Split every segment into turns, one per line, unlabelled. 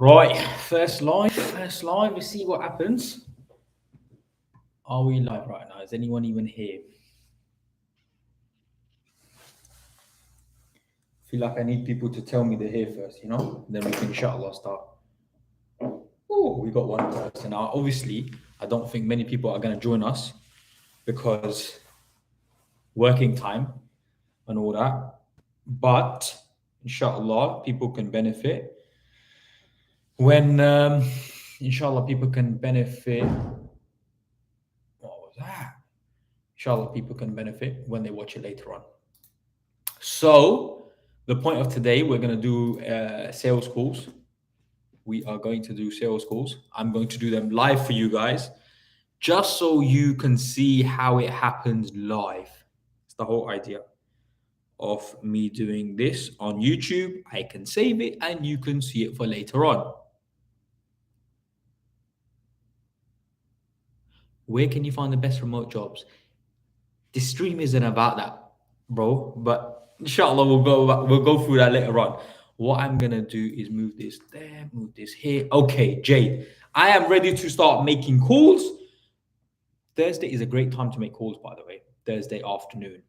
Right, first live. Let's see what happens. Are we live right now? Is anyone even here? I feel like I need people to tell me they're here first, Then we can inshallah start. Oh, we got one person. Now, obviously, I don't think many people are going to join us because working time and all that. But inshallah, people can benefit when, inshallah, people can benefit. What was that? Inshallah, people can benefit when they watch it later on. So, the point of today, we're going to do sales calls. We are going to do sales calls. I'm going to do them live for you guys, just so you can see how it happens live. It's the whole idea of me doing this on YouTube. I can save it and you can see it for later on. Where can you find the best remote jobs? This stream isn't about that, bro, but inshallah we'll go through that later on. What I'm gonna do is move this there, move this here. Okay, Jade, I am ready to start making calls. Thursday is a great time to make calls, by the way, Thursday afternoon,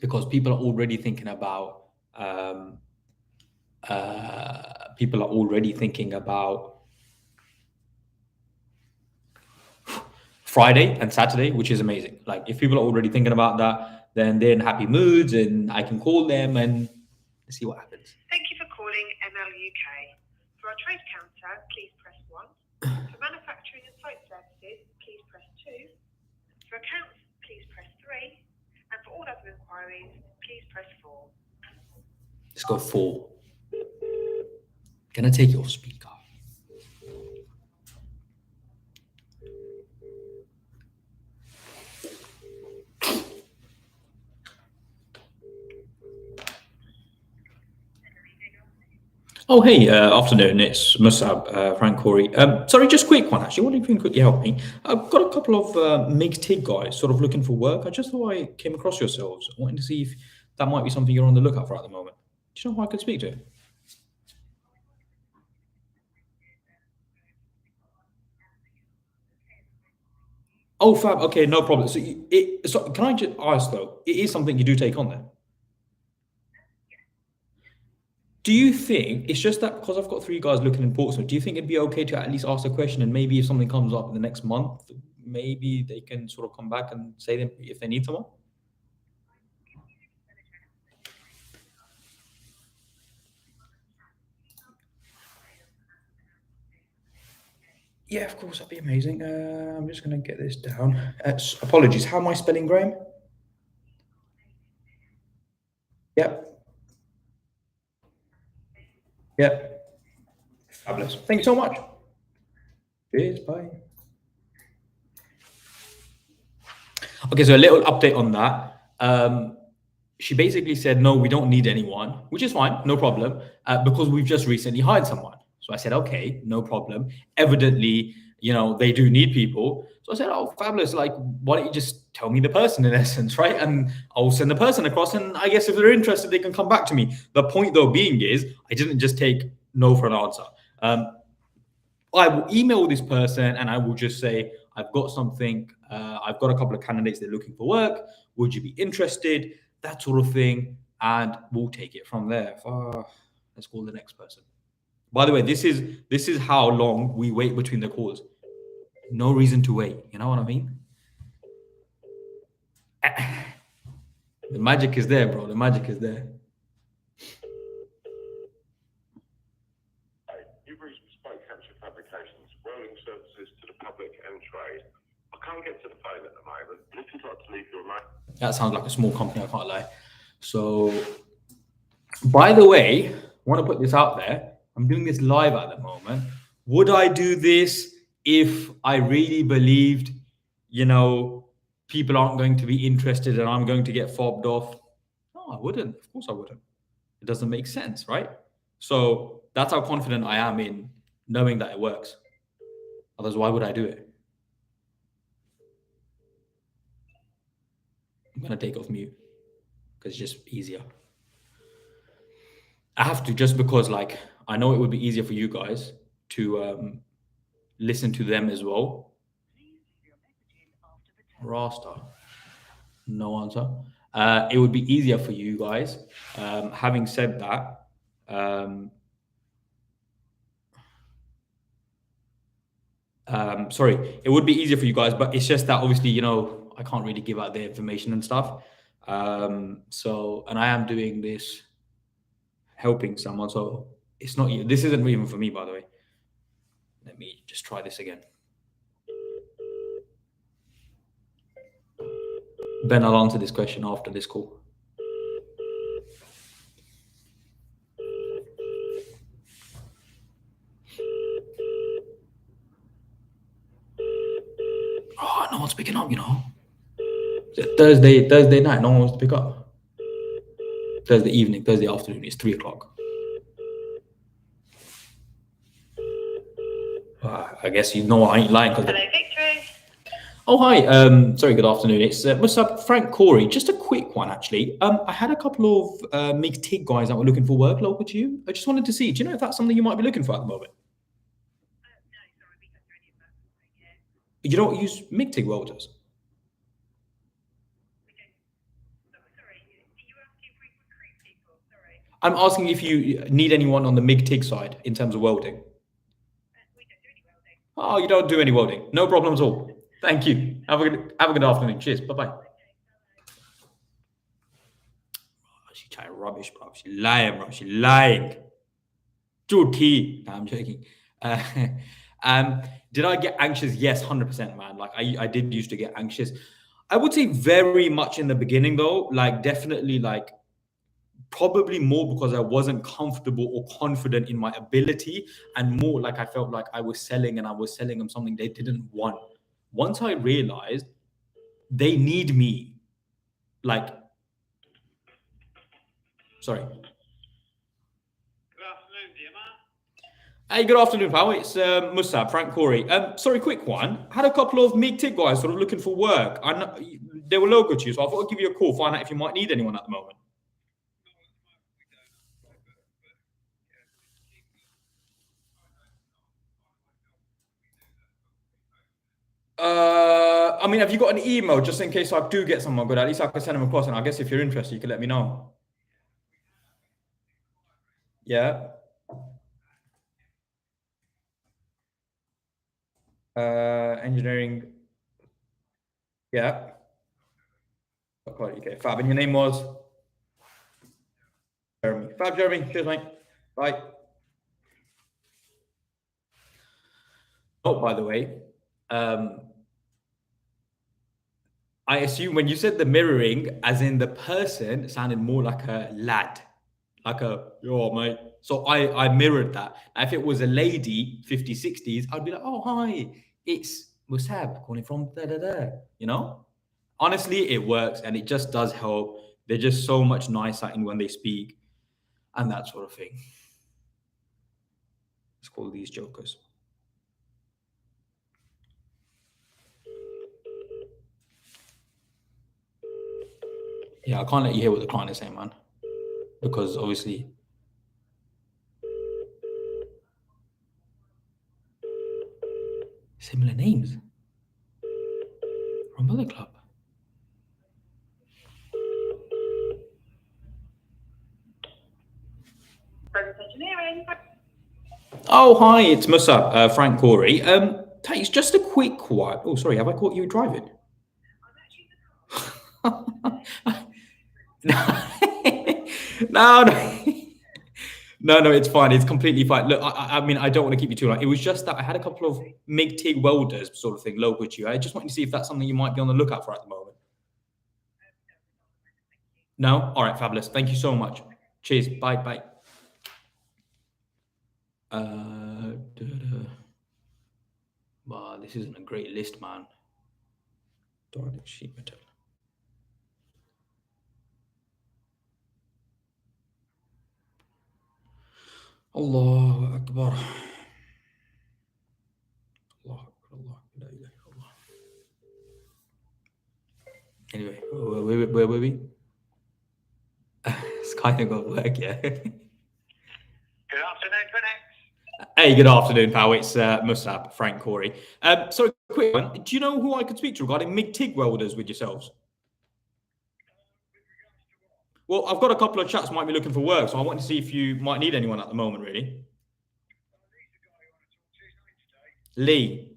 because people are already thinking about Friday and Saturday, which is amazing. Like, if people are already thinking about that, then they're in happy moods and I can call them and see what happens.
Thank you for calling ML UK. For our trade counter, please press 1. For manufacturing and site services, please press 2. For accounts, please press 3. And for all other inquiries, please press 4.
Let's go 4. Can I take your speaker? Oh, hey, afternoon. It's Musab, Frank Corey. Sorry, just quick one, actually. Wondering if you can quickly help me. I've got a couple of MIG-TIG guys sort of looking for work. I just thought I came across yourselves. I wanted to see if that might be something you're on the lookout for at the moment. Do you know who I could speak to? Oh, fab. Okay, no problem. So can I just ask, though, it is something you do take on then? Do you think it's just that because I've got 3 guys looking in Portsmouth, do you think it'd be okay to at least ask a question, and maybe if something comes up in the next month, maybe they can sort of come back and say them if they need someone? Yeah, of course, that'd be amazing. I'm just going to get this down. Apologies. How am I spelling Graham? Yep. Yep. Fabulous. Thank you so much. Cheers. Bye. Okay, so a little update on that. She basically said, no, we don't need anyone, which is fine, no problem, because we've just recently hired someone. So I said, okay, no problem. Evidently, they do need people. So I said, oh, fabulous. Like, why don't you just tell me the person in essence, right? And I'll send the person across. And I guess if they're interested, they can come back to me. The point, though, being is I didn't just take no for an answer. I will email this person and I will just say, I've got something. I've got a couple of candidates. They're looking for work. Would you be interested? That sort of thing. And we'll take it from there. Let's call the next person. By the way, this is how long we wait between the calls. No reason to wait. You know what I mean? The magic is there, bro. The magic is there.
You've reached Bespoke Capture Fabrications, welding services to the public and trade. I can't get to the phone at the moment, but if you'd like to leave your remark.
That sounds like a small company, I can't lie. So, by the way, I want to put this out there. I'm doing this live at the moment. Would I do this if I really believed, people aren't going to be interested and I'm going to get fobbed off? No, I wouldn't. Of course I wouldn't. It doesn't make sense, right? So that's how confident I am in knowing that it works. Otherwise, why would I do it? I'm going to take off mute because it's just easier. I have to, just because, like, I know it would be easier for you guys to listen to them as well. Rasta, no answer. It would be easier for you guys. Having said that, sorry, it would be easier for you guys, but it's just that obviously, you know, I can't really give out the information and stuff. So, and I am doing this helping someone, so it's not, this isn't even for me, by the way. Let me just try this again. Ben, I'll answer this question after this call. Oh, no one's picking up, you know. Thursday night, no one wants to pick up. Thursday evening, Thursday afternoon, it's 3 o'clock. I guess you know I ain't lying.
Hello, Victory.
Oh, hi. Sorry, good afternoon. It's what's up, Frank Corey. Just a quick one, actually. I had a couple of MIG-TIG guys that were looking for work local to you. I just wanted to see, do you know if that's something you might be looking for at the moment?
No, sorry, we don't do any of that. Yeah.
You don't use MIG-TIG welders?
We don't. Sorry, are you asking if we recruit people? Sorry.
I'm asking if you need anyone on the MIG-TIG side in terms of welding.
We don't do any welding.
Oh, you don't do any welding. No problem at all. Thank you. Have a good afternoon. Cheers. Bye-bye. She's trying rubbish, bro. She's lying, bro. She's lying. Juti. No, I'm joking. Did I get anxious? Yes, 100%, man. Like I did used to get anxious. I would say very much in the beginning though, like definitely like probably more because I wasn't comfortable or confident in my ability, and more like I felt like I was selling them something they didn't want. Once I realized they need me, like, sorry.
Good afternoon, dear man.
Hey, good afternoon, pal. It's Musab, Frank Corey. Sorry, quick one. Had a couple of MIG-TIG guys sort of looking for work. I know they were local to you, so I thought I'd give you a call, find out if you might need anyone at the moment. I mean, have you got an email just in case I do get someone good? At least I can send them across, and I guess if you're interested, you can let me know. Yeah. Engineering. Yeah. Okay, Fab. And your name was? Jeremy. Fab, Jeremy. Cheers, mate. Bye. Oh, by the way, I assume when you said the mirroring, as in the person sounded more like a lad, like a, yo, mate. So I mirrored that. Now, if it was a lady, 50s, 60s, I'd be like, oh, hi, it's Musab calling from da-da-da, you know? Honestly, it works and it just does help. They're just so much nicer in when they speak and that sort of thing. Let's call these jokers. Yeah, I can't let you hear what the client is saying, man, because obviously. Similar names. From other club.
Progress Engineering.
Oh, hi, it's Musa, Frank Corey. It's just a quick one. Oh, sorry, have I caught you driving? No, no, it's fine. It's completely fine. Look, I mean, I don't want to keep you too long. It was just that I had a couple of MIG-TIG welders sort of thing local to you. I just wanted to see if that's something you might be on the lookout for at the moment. No? All right, fabulous. Thank you so much. Cheers. Bye. Wow, this isn't a great list, man. Dark sheet metal. Allahu Akbar. Allah. Anyway, where were we? It's kind of got work, yeah.
Good afternoon,
Hey, good afternoon, pal. It's Musab, Frank Corey. So, a quick one. Do you know who I could speak to regarding MIG-TIG welders with yourselves? Well, I've got a couple of chaps might be looking for work, so I want to see if you might need anyone at the moment, really. Lee,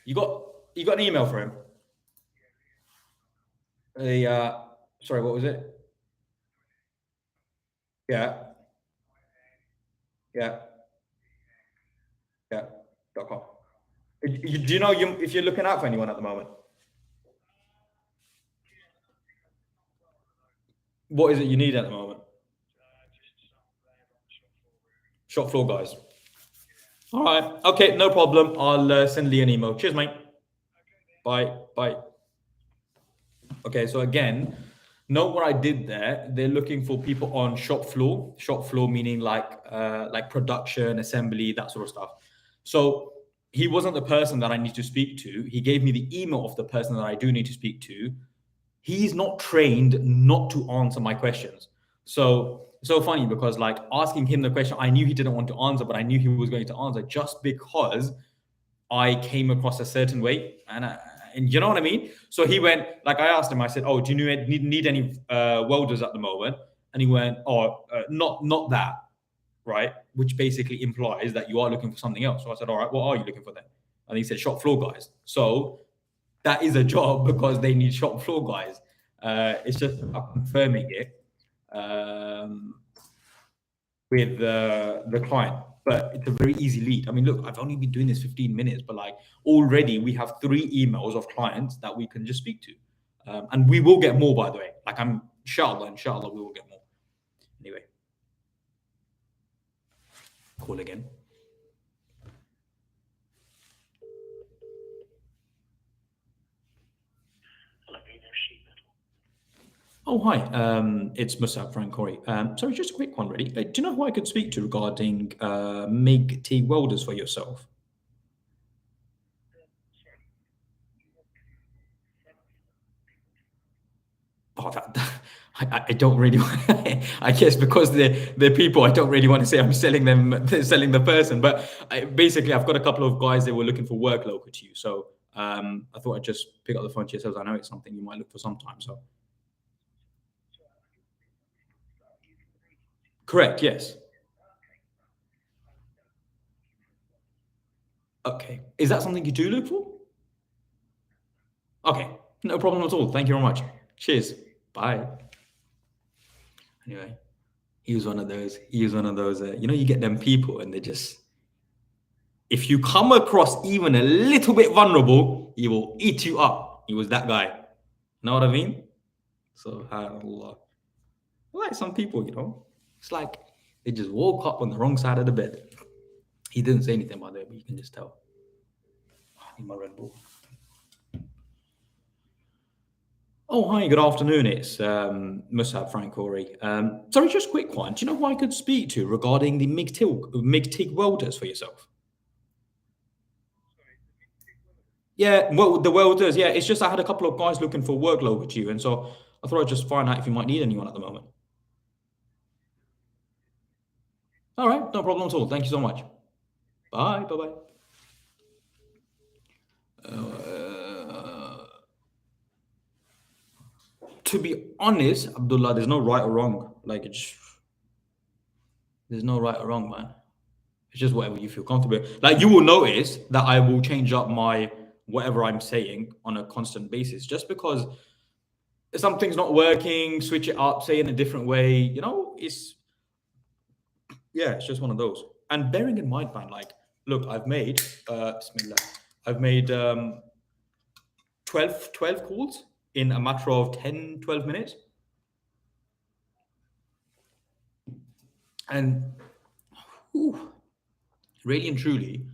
you got an email for him? Sorry, what was it? Yeah, yeah, yeah. .com. Do you know if you're looking out for anyone at the moment? What is it you need at the moment? Shop floor guys. All right. Okay, no problem. I'll send Lee an email. Cheers, mate. Bye. Bye. Okay, so again, note what I did there. They're looking for people on shop floor. Shop floor meaning like production, assembly, that sort of stuff. So he wasn't the person that I need to speak to. He gave me the email of the person that I do need to speak to. He's not trained not to answer my questions. So funny because like asking him the question, I knew he didn't want to answer, but I knew he was going to answer just because I came across a certain way, and you know what I mean. So he went like I asked him. I said, "Oh, do you need any welders at the moment?" And he went, "Oh, not that, right?" Which basically implies that you are looking for something else. So I said, "All right, what are you looking for then?" And he said, "Shop floor guys." So that is a job because they need shop floor guys. It's just confirming it with the client. But it's a very easy lead. I mean, look, I've only been doing this 15 minutes, but like already we have 3 emails of clients that we can just speak to. And we will get more, by the way. Like inshallah, we will get more. Anyway, call again. Oh, hi. It's Musab, Frank Corey. Sorry, just a quick one, really. Do you know who I could speak to regarding MIG-TIG welders for yourself? Oh, I don't really want I guess because they're people, I don't really want to say I'm selling them, selling the person. But basically, I've got a couple of guys that were looking for work local to you. So I thought I'd just pick up the phone to yourselves. I know it's something you might look for sometime. So correct, yes. Okay. Is that something you do look for? Okay, no problem at all. Thank you very much. Cheers. Bye. Anyway, he was one of those. You get them people and they just, if you come across even a little bit vulnerable, he will eat you up. He was that guy. Know what I mean? SubhanAllah. Like some people, it's like they just woke up on the wrong side of the bed. He didn't say anything about that, but you can just tell. I need my Red Bull. Oh, hi, good afternoon. It's Musab, Frank Corey. Sorry, just a quick one. Do you know who I could speak to regarding the MIG-TIG welders for yourself? Yeah, well, the welders, yeah. It's just I had a couple of guys looking for work local to you, and so I thought I'd just find out if you might need anyone at the moment. All right, no problem at all. Thank you so much. Bye, bye-bye. To be honest, Abdullah, there's no right or wrong. Like, there's no right or wrong, man. It's just whatever you feel comfortable with. Like, you will notice that I will change up my whatever I'm saying on a constant basis just because something's not working, switch it up, say it in a different way. It's just one of those. And bearing in mind, man, like, look, I've made Bismillah, I've made 12 calls in a matter of 10, 12 minutes. And really and truly,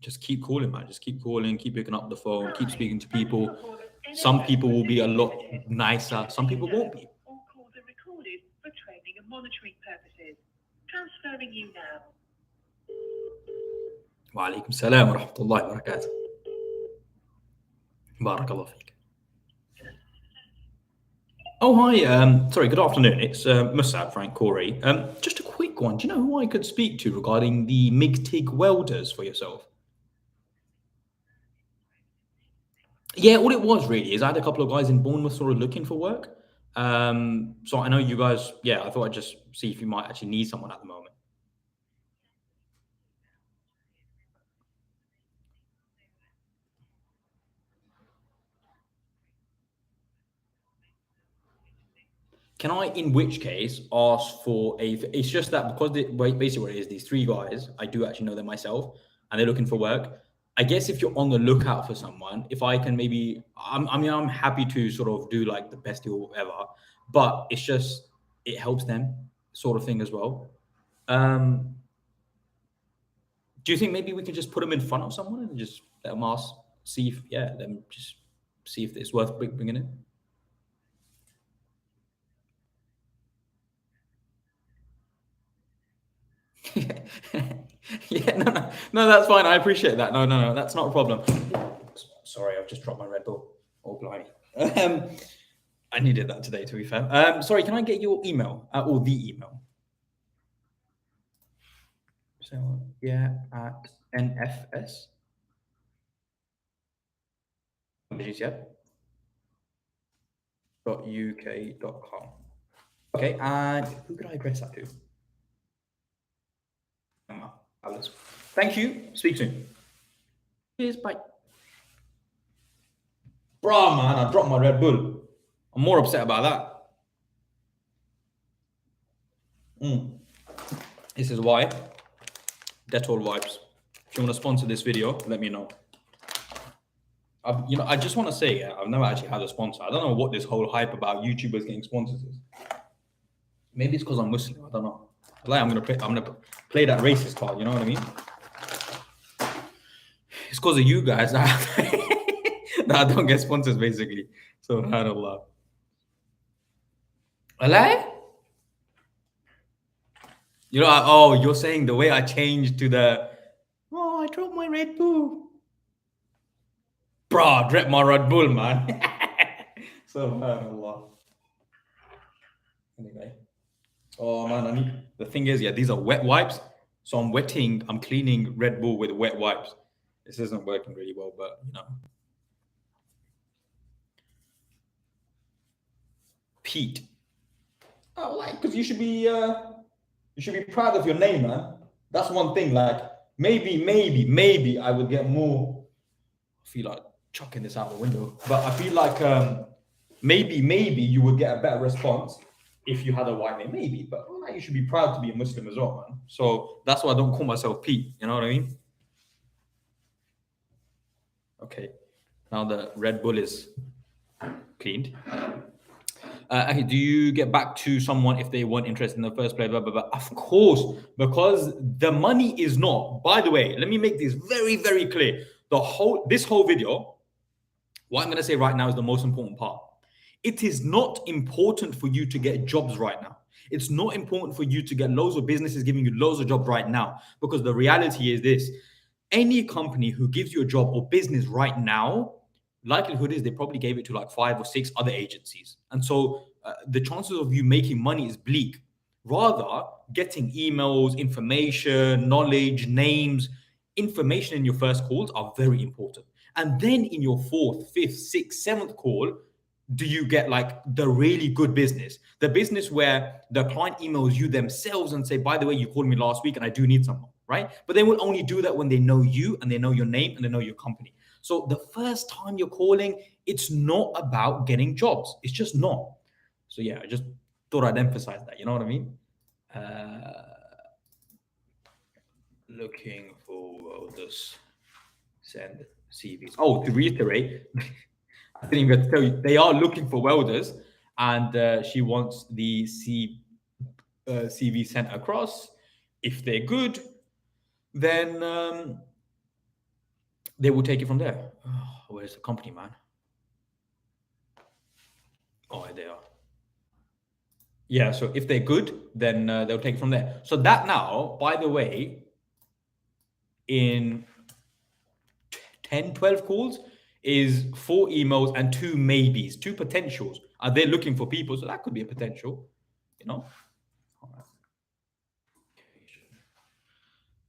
just keep calling, man. Just keep calling, keep picking up the phone, keep speaking to people. Some people will be a lot nicer. Some people won't be.
All calls are recorded for training and monitoring purposes. Transferring you now.
Wa alaikum salam wa rahmatullahi wa barakatuh. Barakallah feek. Oh, hi. Sorry, good afternoon. It's Musab, Frank Corey. Just a quick one. Do you know who I could speak to regarding the MIG-TIG welders for yourself? Yeah, all it was really is I had a couple of guys in Bournemouth sort of looking for work. So I know you guys, yeah, I thought I'd just see if you might actually need someone at the moment. Can I, in which case, ask for a? It's just that because basically what it is, these three guys, I do actually know them myself, and they're looking for work. I guess if you're on the lookout for someone, if I can maybe, I mean, I'm happy to sort of do like the best deal ever, but it's just it helps them sort of thing as well. Um, do you think maybe we can just put them in front of someone and just let them ask, see if them just see if it's worth bringing in? Yeah, no, that's fine. I appreciate that. No, that's not a problem. Sorry, I've just dropped my Red Bull. Oh, blimey. I needed that today, to be fair. Sorry, can I get your email or the email? So, yeah, at NFS. Yeah. .uk.com. Okay, and who could I address that to? Alice. Thank you. Speak soon. Cheers. Bye. Bruh, man, I dropped my Red Bull. I'm more upset about that. This is why. Dettol wipes. If you want to sponsor this video, let me know. I just want to say, I've never actually had a sponsor. I don't know what this whole hype about YouTubers getting sponsors is. Maybe it's because I'm Muslim. I don't know. Like I'm gonna play that racist card. You know what I mean? It's because of you guys that I don't get sponsors, basically. So, subhanallah. Allah? You're saying the way I changed to I dropped my Red Bull. Bro, drop my Red Bull, man. Subhanallah. Anyway. Oh, man, the thing is, these are wet wipes. So I'm cleaning Red Bull with wet wipes. This isn't working really well, but Pete. Oh, like, because you should be proud of your name, man. That's one thing. Like, maybe I would get more. I feel like chucking this out the window, but I feel like maybe you would get a better response if you had a white name. Maybe, but like, you should be proud to be a Muslim as well, man. So that's why I don't call myself Pete. You know what I mean? Okay. Now the Red Bull is cleaned. Okay, do you get back to someone if they weren't interested in the first place? Blah, blah, blah. Of course, because the money is not. By the way, let me make this very, very clear. This whole video, what I'm going to say right now is the most important part. It is not important for you to get jobs right now. It's not important for you to get loads of businesses giving you loads of jobs right now, because the reality is this: any company who gives you a job or business right now, likelihood is they probably gave it to like 5 or 6 other agencies. And so the chances of you making money is bleak. Rather, getting emails, information, knowledge, names, information in your first calls are very important. And then in your 4th, 5th, 6th, 7th call, do you get like the really good business? The business where the client emails you themselves and say, by the way, you called me last week and I do need someone, right? But they will only do that when they know you and they know your name and they know your company. So the first time you're calling, it's not about getting jobs. It's just not. So yeah, I just thought I'd emphasize that. You know what I mean? Looking for this send CVs. Oh, to reiterate, I didn't even tell you, they are looking for welders, and she wants the CV sent across. If they're good, then they will take it from there. Oh, where's the company, man? Oh, they are. Yeah, so if they're good, then they'll take it from there. So that now, by the way, in 10, 12 calls, is 4 emails and 2 maybes, 2 potentials. Are they looking for people? So that could be a potential, you know.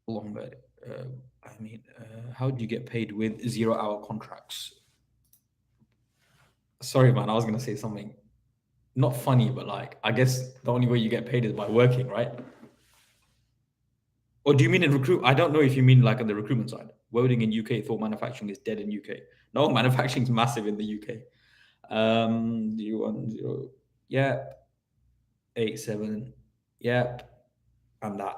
Longer. How do you get paid with 0-hour contracts? Sorry, man, I was gonna say something not funny, but like, I guess the only way you get paid is by working, right? Or do you mean in recruit? I don't know if you mean like on the recruitment side. Welding in UK, thought manufacturing is dead in UK. No, manufacturing is massive in the UK. 010, yep. 87, yep. And that.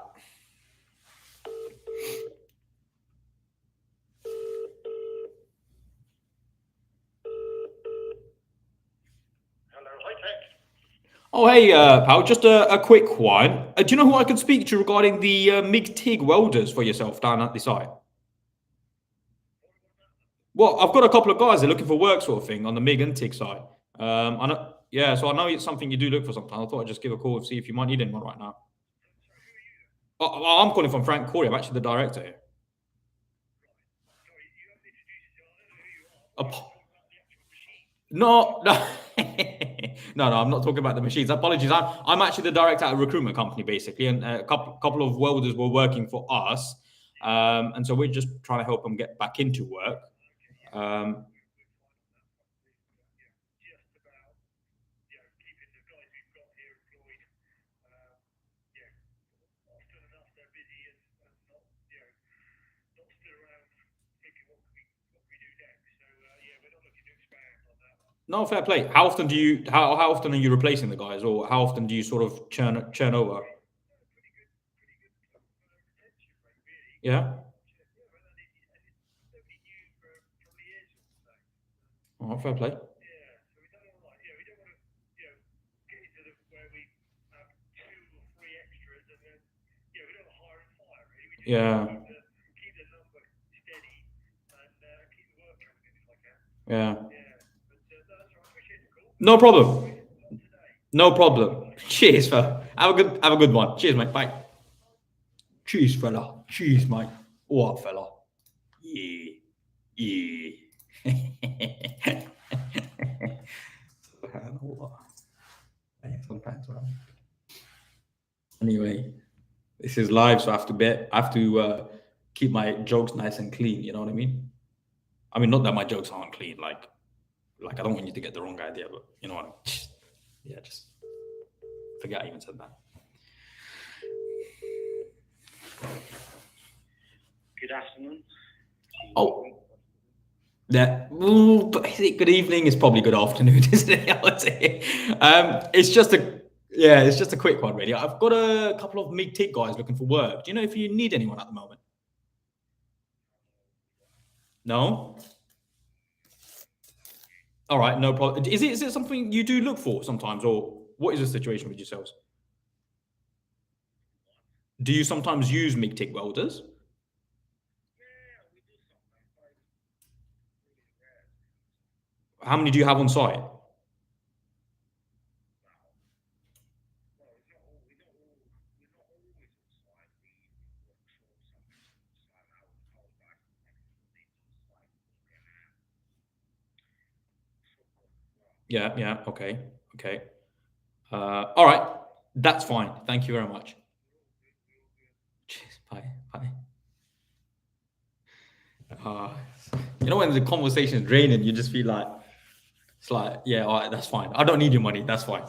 Hello, high-tech.
Oh, hey, pal, just a quick one. Do you know who I could speak to regarding the MIG-TIG welders for yourself down at the site? Well, I've got a couple of guys that are looking for work sort of thing on the MIG and TIG side. I know, yeah, so I know it's something you do look for sometimes. I thought I'd just give a call and see if you might need anyone right now. I'm calling from Frank Corey. I'm actually the director here. No, no. No, I'm not talking about the machines. Apologies. I'm actually the director at a recruitment company, basically, and a couple of welders were working for us, and so we're just trying to help them get back into work. No, fair play. How often do you how often are you replacing the guys, or how often do you sort of churn over? Yeah. Oh, fair play. Yeah. Yeah. No problem. No problem. Cheers, fella. Have a good one. Cheers, mate. Bye. Cheers, fella. Cheers, mate. All right, fella. Yeah. Yeah. Anyway, this is live, so I have to keep my jokes nice and clean. You know what I mean? I mean, not that my jokes aren't clean. Like I don't want you to get the wrong idea, but you know what I mean? Yeah, just forget I even said that.
Good afternoon.
Oh, good evening is probably good afternoon, isn't it? I would say. It's just a quick one, really. I've got a couple of MIG-TIG guys looking for work. Do you know if you need anyone at the moment? No. All right, no problem. Is it something you do look for sometimes, or what is the situation with yourselves? Do you sometimes use MIG-TIG welders? How many do you have on site? Yeah. Okay. All right. That's fine. Thank you very much. Cheers. Bye. You know, when the conversation is draining, you just feel like it's like, yeah, all right, that's fine. I don't need your money. That's fine.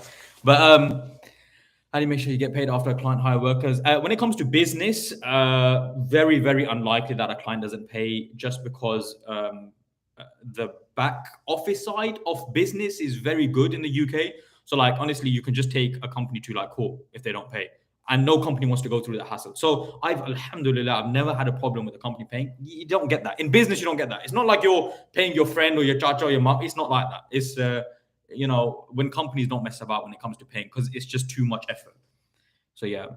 But how do you make sure you get paid after a client hire workers? When it comes to business, very, very unlikely that a client doesn't pay, just because the back office side of business is very good in the UK. So like, honestly, you can just take a company to like court if they don't pay, and no company wants to go through that hassle. So alhamdulillah, I've never had a problem with a company paying. You don't get that in business. You don't get that. It's not like you're paying your friend or your chacha or your mom. It's not like that. It's when companies don't mess about when it comes to paying, because it's just too much effort. So yeah,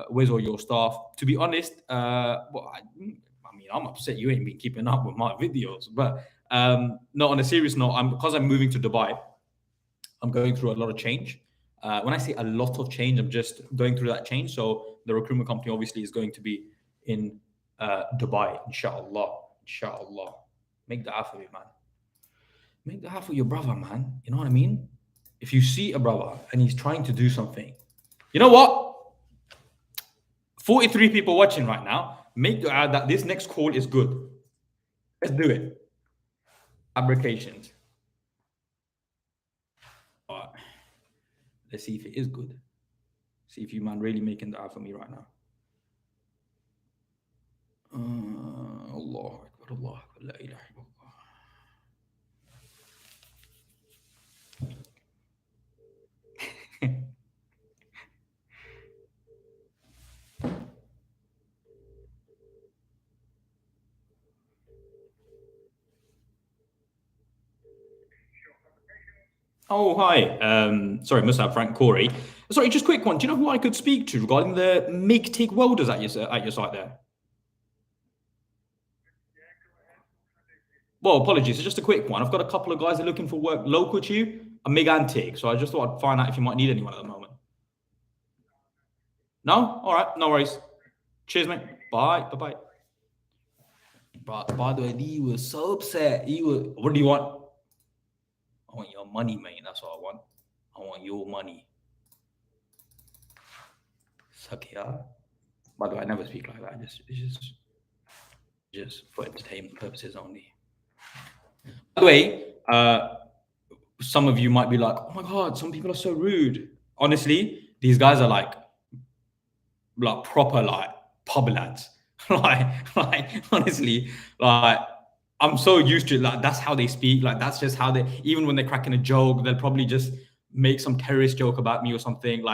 where's all your staff? To be honest, I'm upset you ain't been keeping up with my videos. But no, on a serious note, because I'm moving to Dubai, I'm going through a lot of change. When I say a lot of change, I'm just going through that change. So the recruitment company obviously is going to be in Dubai, inshallah. Make that for me, man. Make dua for your brother, man. You know what I mean? If you see a brother and he's trying to do something, you know what? 43 people watching right now. Make dua that this next call is good. Let's do it. Fabrications. All right. Let's see if it is good. See if you man really making dua for me right now. Allah Akbar, Allah Akbar, la ilaha illallah. Oh, hi. Sorry, Musab, Frank, Corey. Sorry, just quick one. Do you know who I could speak to regarding the MIG-TIG welders at your site there? Well, apologies. It's just a quick one. I've got a couple of guys that are looking for work local to you, a MIG and TIG. So I just thought I'd find out if you might need anyone at the moment. No? All right. No worries. Cheers, mate. Bye. Bye-bye. But by the way, he was so upset. What do you want? I want your money, mate. That's what I want. I want your money. Sakia. By the way, I never speak like that. It's just for entertainment purposes only. By the way, some of you might be like, "Oh my god, some people are so rude." Honestly, these guys are like proper pub lads. like honestly, I'm so used to it. Like that's how they speak. Like that's just how they. Even when they're cracking a joke, they'll probably just make some terrorist joke about me or something.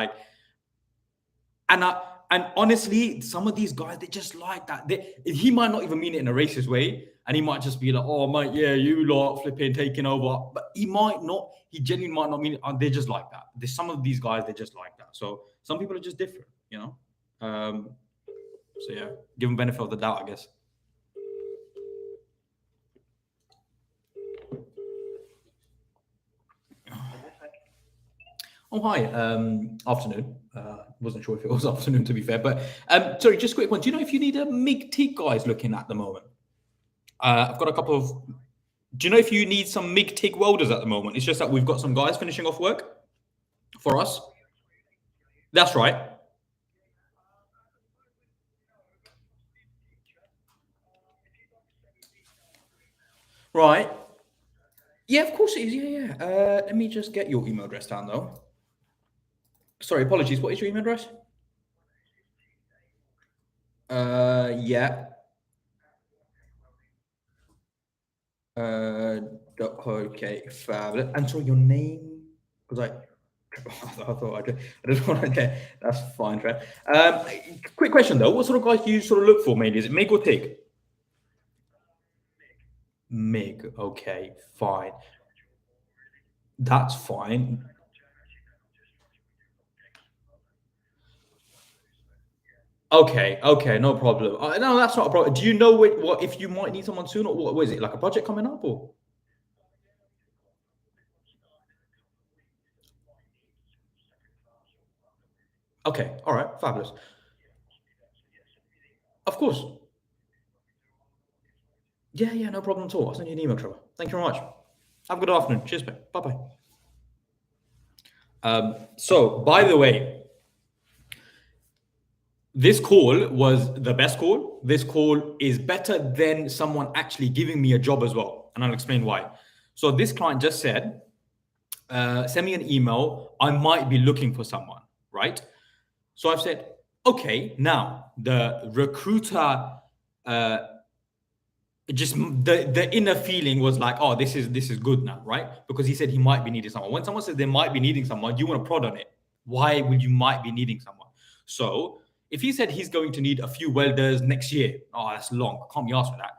And honestly, some of these guys, they just like that. He might not even mean it in a racist way, and he might just be like, "Oh, mate, yeah, you lot flipping taking over." But he might not. He genuinely might not mean it. They're just like that. There's some of these guys, they're just like that. So some people are just different, you know. So yeah, give them benefit of the doubt, I guess. Oh, hi. Afternoon. Wasn't sure if it was afternoon, to be fair. But sorry, just a quick one. Do you know if you need a MIG-TIG guys looking at the moment? I've got a couple of... Do you know if you need some MIG-TIG welders at the moment? It's just that we've got some guys finishing off work for us. That's right. Right. Yeah, of course it is. Yeah. Let me just get your email address down, though. Sorry, apologies. What is your email address? Yeah. Okay, fab. And so your name was like, I thought I just wanted to. That's fine, Fred. Quick question though: what sort of guys do you sort of look for mainly? Is it MIG or TIG? MIG. Okay, fine. That's fine. Okay, no problem. No, that's not a problem. Do you know what if you might need someone soon, or what is it, like a project coming up, or? Okay, all right, fabulous. Of course. Yeah, no problem at all. I'll send you an email, Trevor. Thank you very much. Have a good afternoon. Cheers, mate. Bye-bye. So, by the way, this call was the best call. This call is better than someone actually giving me a job as well. And I'll explain why. So this client just said, send me an email. I might be looking for someone, right? So I've said, okay, now the recruiter, just the inner feeling was like, oh, this is good now, right? Because he said he might be needing someone. When someone says they might be needing someone, you want to prod on it. Why would you might be needing someone? So if he said he's going to need a few welders next year, oh, that's long. I can't be asked for that.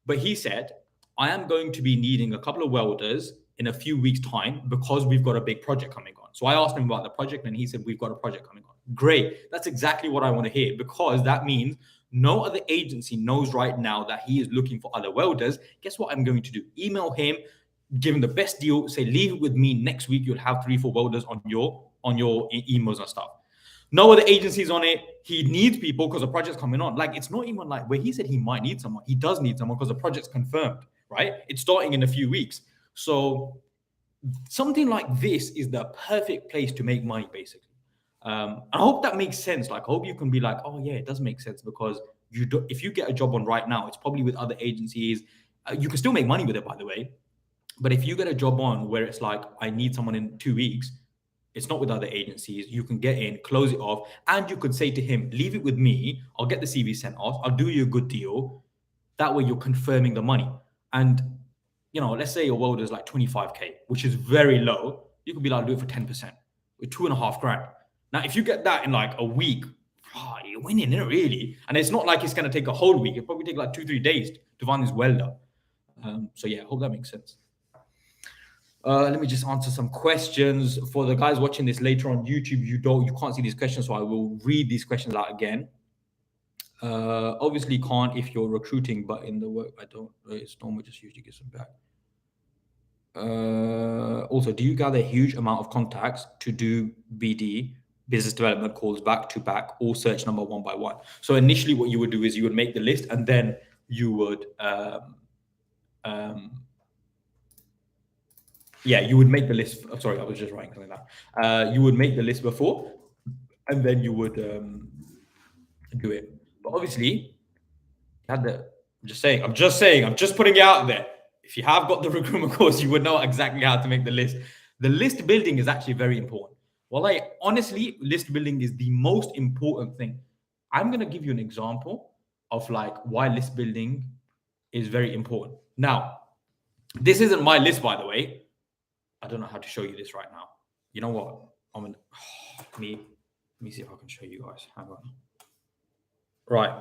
But he said, I am going to be needing a couple of welders in a few weeks' time because we've got a big project coming on. So I asked him about the project and he said, we've got a project coming on. Great. That's exactly what I want to hear, because that means no other agency knows right now that he is looking for other welders. Guess what I'm going to do? Email him, give him the best deal, say, leave it with me. Next week, you'll have 3-4 welders on your emails and stuff. No other agencies on it. He needs people because the project's coming on. Like, it's not even like where he said he might need someone. He does need someone because the project's confirmed, right? It's starting in a few weeks. So something like this is the perfect place to make money, basically. I hope that makes sense. Like, I hope you can be like, oh yeah, it does make sense, because you do, if you get a job on right now, it's probably with other agencies. You can still make money with it, by the way. But if you get a job on where it's like, I need someone in 2 weeks, it's not with other agencies. You can get in, close it off, and you could say to him, leave it with me. I'll get the CV sent off. I'll do you a good deal. That way, you're confirming the money. And let's say your world is like 25K, which is very low. You could be like, do it for 10% with 2.5 grand. Now, if you get that in like a week, you're winning it really. And it's not like it's going to take a whole week. It probably take like 2-3 days to find this welder. So yeah, I hope that makes sense. Let me just answer some questions for the guys watching this later on YouTube. You can't see these questions, so I will read these questions out again. Obviously can't if you're recruiting, but in the work I don't. It's normal, just usually get some back. Also, do you gather a huge amount of contacts to do BD, business development calls, back to back, or search number one by one? So initially what you would do is you would make the list, and then you would you would make the list. Sorry, I was just writing something down. You would make the list before, and then you would do it. But obviously, I'm just putting it out there. If you have got the recruitment course, you would know exactly how to make the list. The list building is actually very important. Well, honestly, list building is the most important thing. I'm going to give you an example of like why list building is very important. Now, this isn't my list, by the way. I don't know how to show you this right now. You know what? Let me see if I can show you guys. Hang on. Right.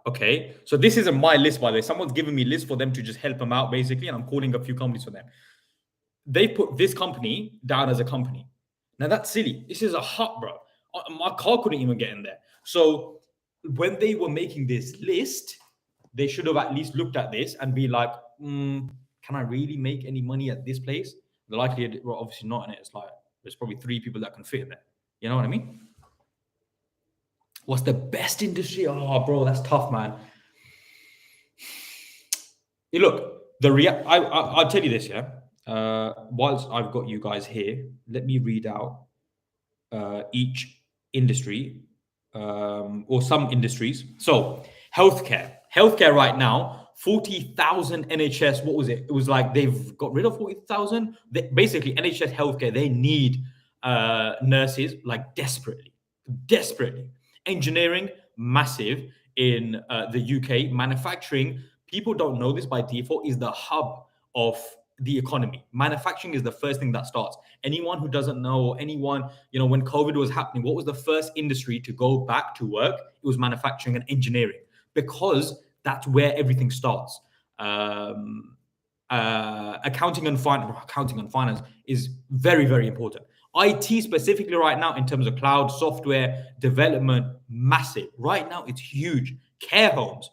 Okay. So this isn't my list, by the way. Someone's given me a list for them to just help them out, basically, and I'm calling a few companies for them. They put this company down as a company. Now that's silly. This is a hut, bro. My car couldn't even get in there. So when they were making this list, they should have at least looked at this and be like, can I really make any money at this place? The likelihood, well, obviously not in it. It's like there's probably 3 people that can fit in there. You know what I mean? What's the best industry? Oh, bro, that's tough, man. Look, I'll tell you this, yeah. Whilst I've got you guys here, let me read out each industry or some industries. So, healthcare. Healthcare right now, 40,000 NHS. What was it? It was like they've got rid of 40,000. Basically, NHS healthcare, they need nurses like desperately. Engineering, massive in the UK. Manufacturing, people don't know this by default, is the hub of the economy. Manufacturing is the first thing that starts. Anyone who doesn't know, or anyone, when COVID was happening, what was the first industry to go back to work? It was manufacturing and engineering, because that's where everything starts. Accounting and finance is very, very important. IT specifically right now, in terms of cloud software development, massive. Right now, it's huge. Care homes.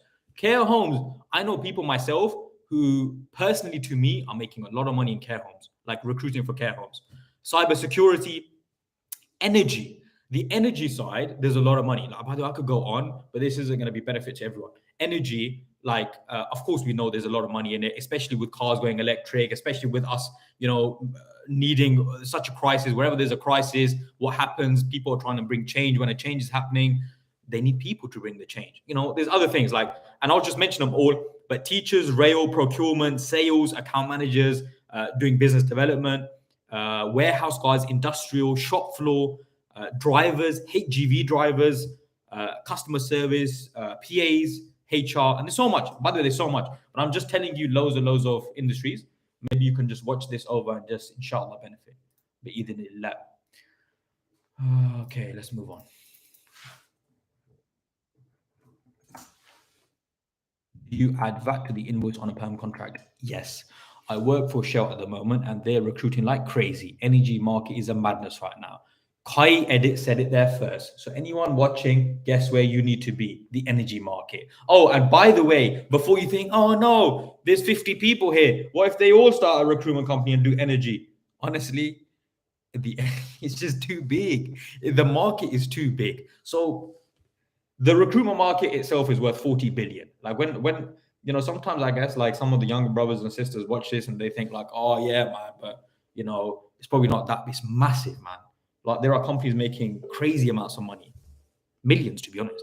I know people myself who personally, to me, are making a lot of money in care homes, like recruiting for care homes. Cybersecurity, energy. The energy side, there's a lot of money. Like, by the way, I could go on, but this isn't going to be benefit to everyone. Energy, of course, we know there's a lot of money in it, especially with cars going electric, especially with us, needing such a crisis. Wherever there's a crisis, what happens? People are trying to bring change. When a change is happening, they need people to bring the change. There's other things and I'll just mention them all, but teachers, rail, procurement, sales, account managers, doing business development, warehouse guys, industrial, shop floor, drivers, HGV drivers, customer service, PAs, HR, and there's so much. By the way, there's so much, but I'm just telling you loads and loads of industries. Maybe you can just watch this over and just, inshallah, benefit. Okay, let's move on. Do you add VAT to the invoice on a perm contract? Yes. I work for Shell at the moment, and they're recruiting like crazy. Energy market is a madness right now. Kai Edit said it there first. So anyone watching, guess where you need to be? The energy market. Oh, and by the way, before you think, oh no, there's 50 people here. What if they all start a recruitment company and do energy? Honestly, it's just too big. The market is too big. So the recruitment market itself is worth 40 billion. Like when you know, sometimes I guess like some of the younger brothers and sisters watch this and they think like, oh yeah, man, but you know, it's probably not that. It's massive, man. Like there are companies making crazy amounts of money, millions to be honest.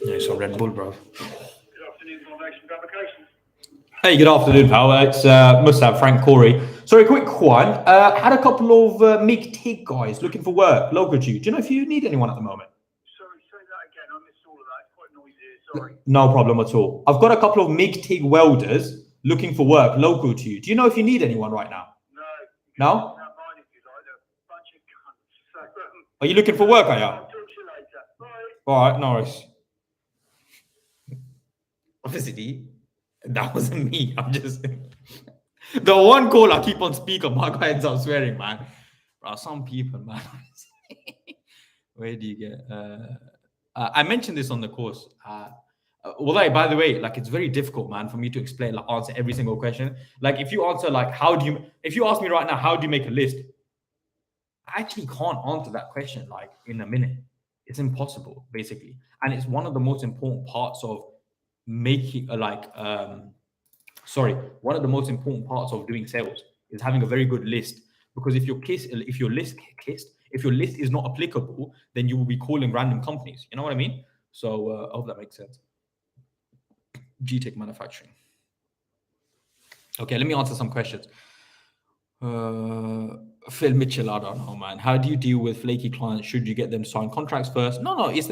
Yeah, it's a Red Bull, bro.
Good afternoon, Foundation Fabrications.
Hey, good afternoon, pal. It's Mustaf, Frank Corey. Sorry, quick one. Had a couple of MIG-TIG guys looking for work local to you. Do you know if you need anyone at the moment?
Sorry, say that again. I missed all of that. It's quite noisy here. Sorry.
No problem at all. I've got a couple of MIG-TIG welders looking for work local to you. Do you know if you need anyone right now?
No.
No?
Now mine, if you like. They're a bunch of cunts. So,
Are you looking for work, are you?
I'll talk to you later. Bye.
All right, Norris. Obviously, that wasn't me. I'm just the one call I keep on speaker. My guy ends up swearing, man. Bro, some people, man. Where do you get? I mentioned this on the course. Well, by the way, like it's very difficult, man, for me to explain, like answer every single question. Like if you answer, like, if you ask me right now, how do you make a list? I actually can't answer that question like in a minute. It's impossible, basically. And it's one of the most important parts of making one of the most important parts of doing sales is having a very good list. Because if your list is not applicable, then you will be calling random companies. You know what I mean? So I hope that makes sense. G-Tech manufacturing. Okay, let me answer some questions. Phil Mitchell, I don't know, man. How do you deal with flaky clients? Should you get them to sign contracts first? No, it's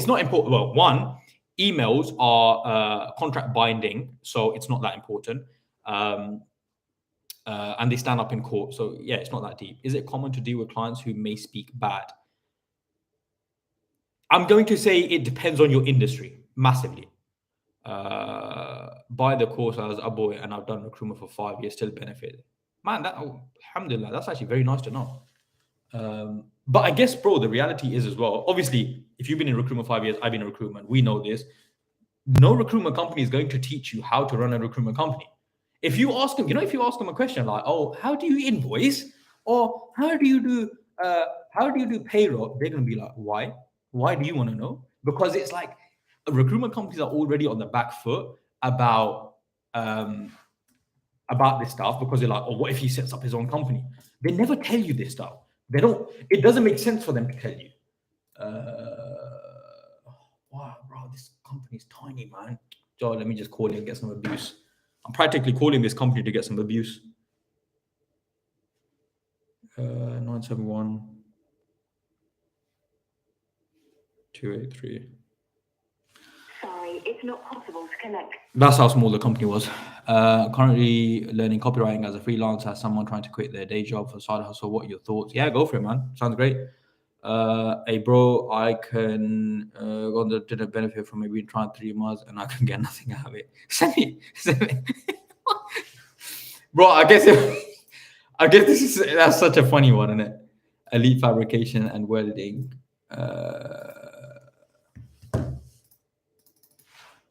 not important. Well, one, emails are contract binding, so it's not that important. And they stand up in court, so yeah, it's not that deep. Is it common to deal with clients who may speak bad? I'm going to say it depends on your industry, massively. Buy the course as a boy, and I've done recruitment for 5 years, still benefit. Man, alhamdulillah, that's actually very nice to know. But I guess, bro, the reality is as well, obviously, if you've been in recruitment 5 years, I've been in recruitment, we know this. No recruitment company is going to teach you how to run a recruitment company. If you ask them, if you ask them a question like, oh, how do you invoice? Or how do you do payroll? They're going to be like, why? Why do you want to know? Because it's like recruitment companies are already on the back foot about this stuff, because they're like, oh, what if he sets up his own company? They never tell you this stuff. It doesn't make sense for them to tell you. Wow, bro, this company's tiny, man. Joe, let me just call it and get some abuse. I'm practically calling this company to get some abuse. 971 283.
Sorry, it's not possible to connect.
That's how small the company was. Currently learning copywriting as a freelancer, as someone trying to quit their day job for side hustle. What are your thoughts? Yeah, go for it, man. Sounds great. Hey, bro, I can go on the didn't benefit from maybe trying 3 months and I can get nothing out of it. Send me. Bro, I guess that's such a funny one, isn't it? Elite fabrication and welding.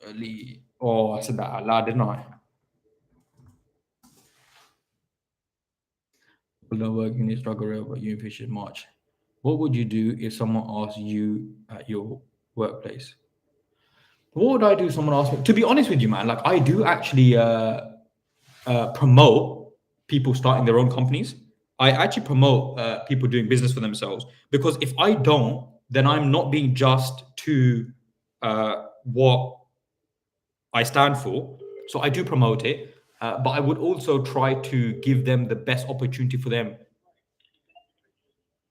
Elite. Oh, I said that out loud, didn't I? People don't work in the struggle real, but you fish in March. What would you do if someone asked you at your workplace? What would I do if someone asked me? To be honest with you, man, like I do actually promote people starting their own companies. I actually promote people doing business for themselves, because if I don't, then I'm not being just to what I stand for. So I do promote it, but I would also try to give them the best opportunity for them.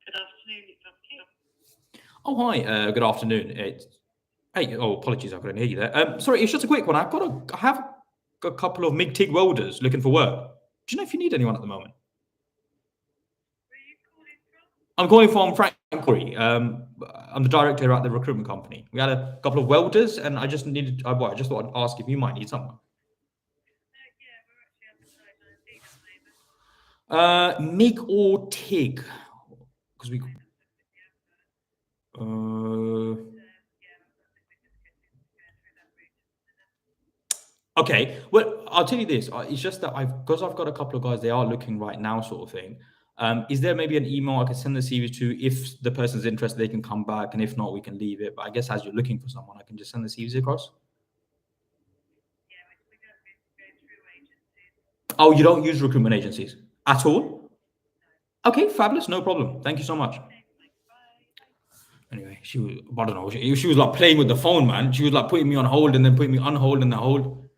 Good afternoon. It's up here.
Oh, hi. Good afternoon. Hey, apologies, I couldn't hear you there. Sorry, it's just a quick one. I have a couple of MIG-TIG welders looking for work. Do you know if you need anyone at the moment?
Where are you calling from?
I'm calling from Frank Corey. I'm the director at the recruitment company. We had a couple of welders, and I just thought I'd ask if you might need someone.
Yeah, we're actually advertising on Indeed at the moment.
MIG or TIG? Because we.
Yeah, I'm not think we're just getting through that route.
Okay, well, I'll tell you this. It's just that because I've got a couple of guys, they are looking right now, sort of thing. Is there maybe an email I can send the CVs to? If the person's interested, they can come back, and if not, we can leave it. But I guess as you're looking for someone, I can just send the CVs across. Oh, you don't use recruitment agencies at all? Okay, fabulous, no problem. Thank you so much. Anyway, she was, I don't know, she was like playing with the phone, man. She was like putting me on hold and then putting me on hold and then hold.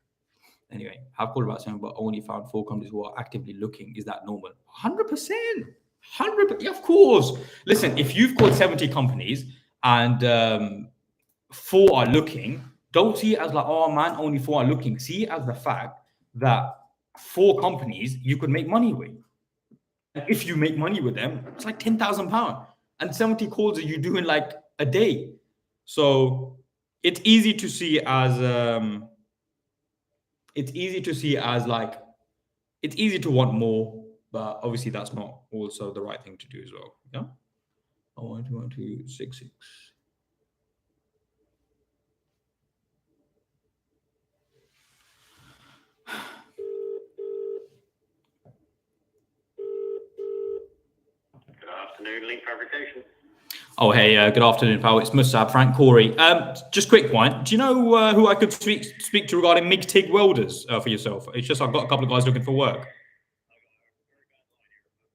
Anyway, I've called about something, but only found 4 companies who are actively looking. Is that normal? 100%. 100%. Of course. Listen, if you've called 70 companies and 4 are looking, don't see it as like, oh man, only 4 are looking. See it as the fact that 4 companies you could make money with. If you make money with them, it's like £10,000, and 70 calls are you doing like a day. So it's easy to see as like it's easy to want more, but obviously that's not also the right thing to do as well. Yeah. 1, 2, 1, 2, 6, 6.
Good afternoon, Link Fabrication.
Oh, hey, good afternoon, pal. It's Musab, Frank Corey. Just quick one. Do you know who I could speak to regarding MIG TIG welders for yourself? It's just I've got a couple of guys looking for work.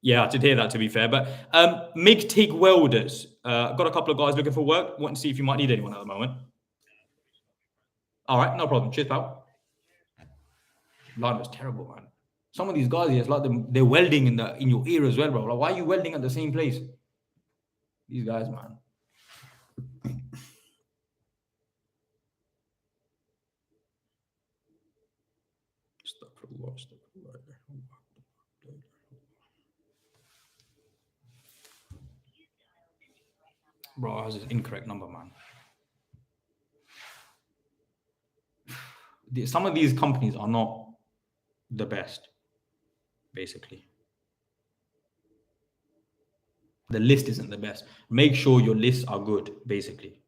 Yeah, I did hear that, to be fair. But MIG TIG welders, I've got a couple of guys looking for work. Want to see if you might need anyone at the moment. All right, no problem. Cheers, pal. Line was terrible, man. Some of these guys, it's like they're welding in your ear as well, bro. Like, why are you welding at the same place? These guys, man. Bro, that's an incorrect number, man. Some of these companies are not the best, basically. The list isn't the best. Make sure your lists are good, basically.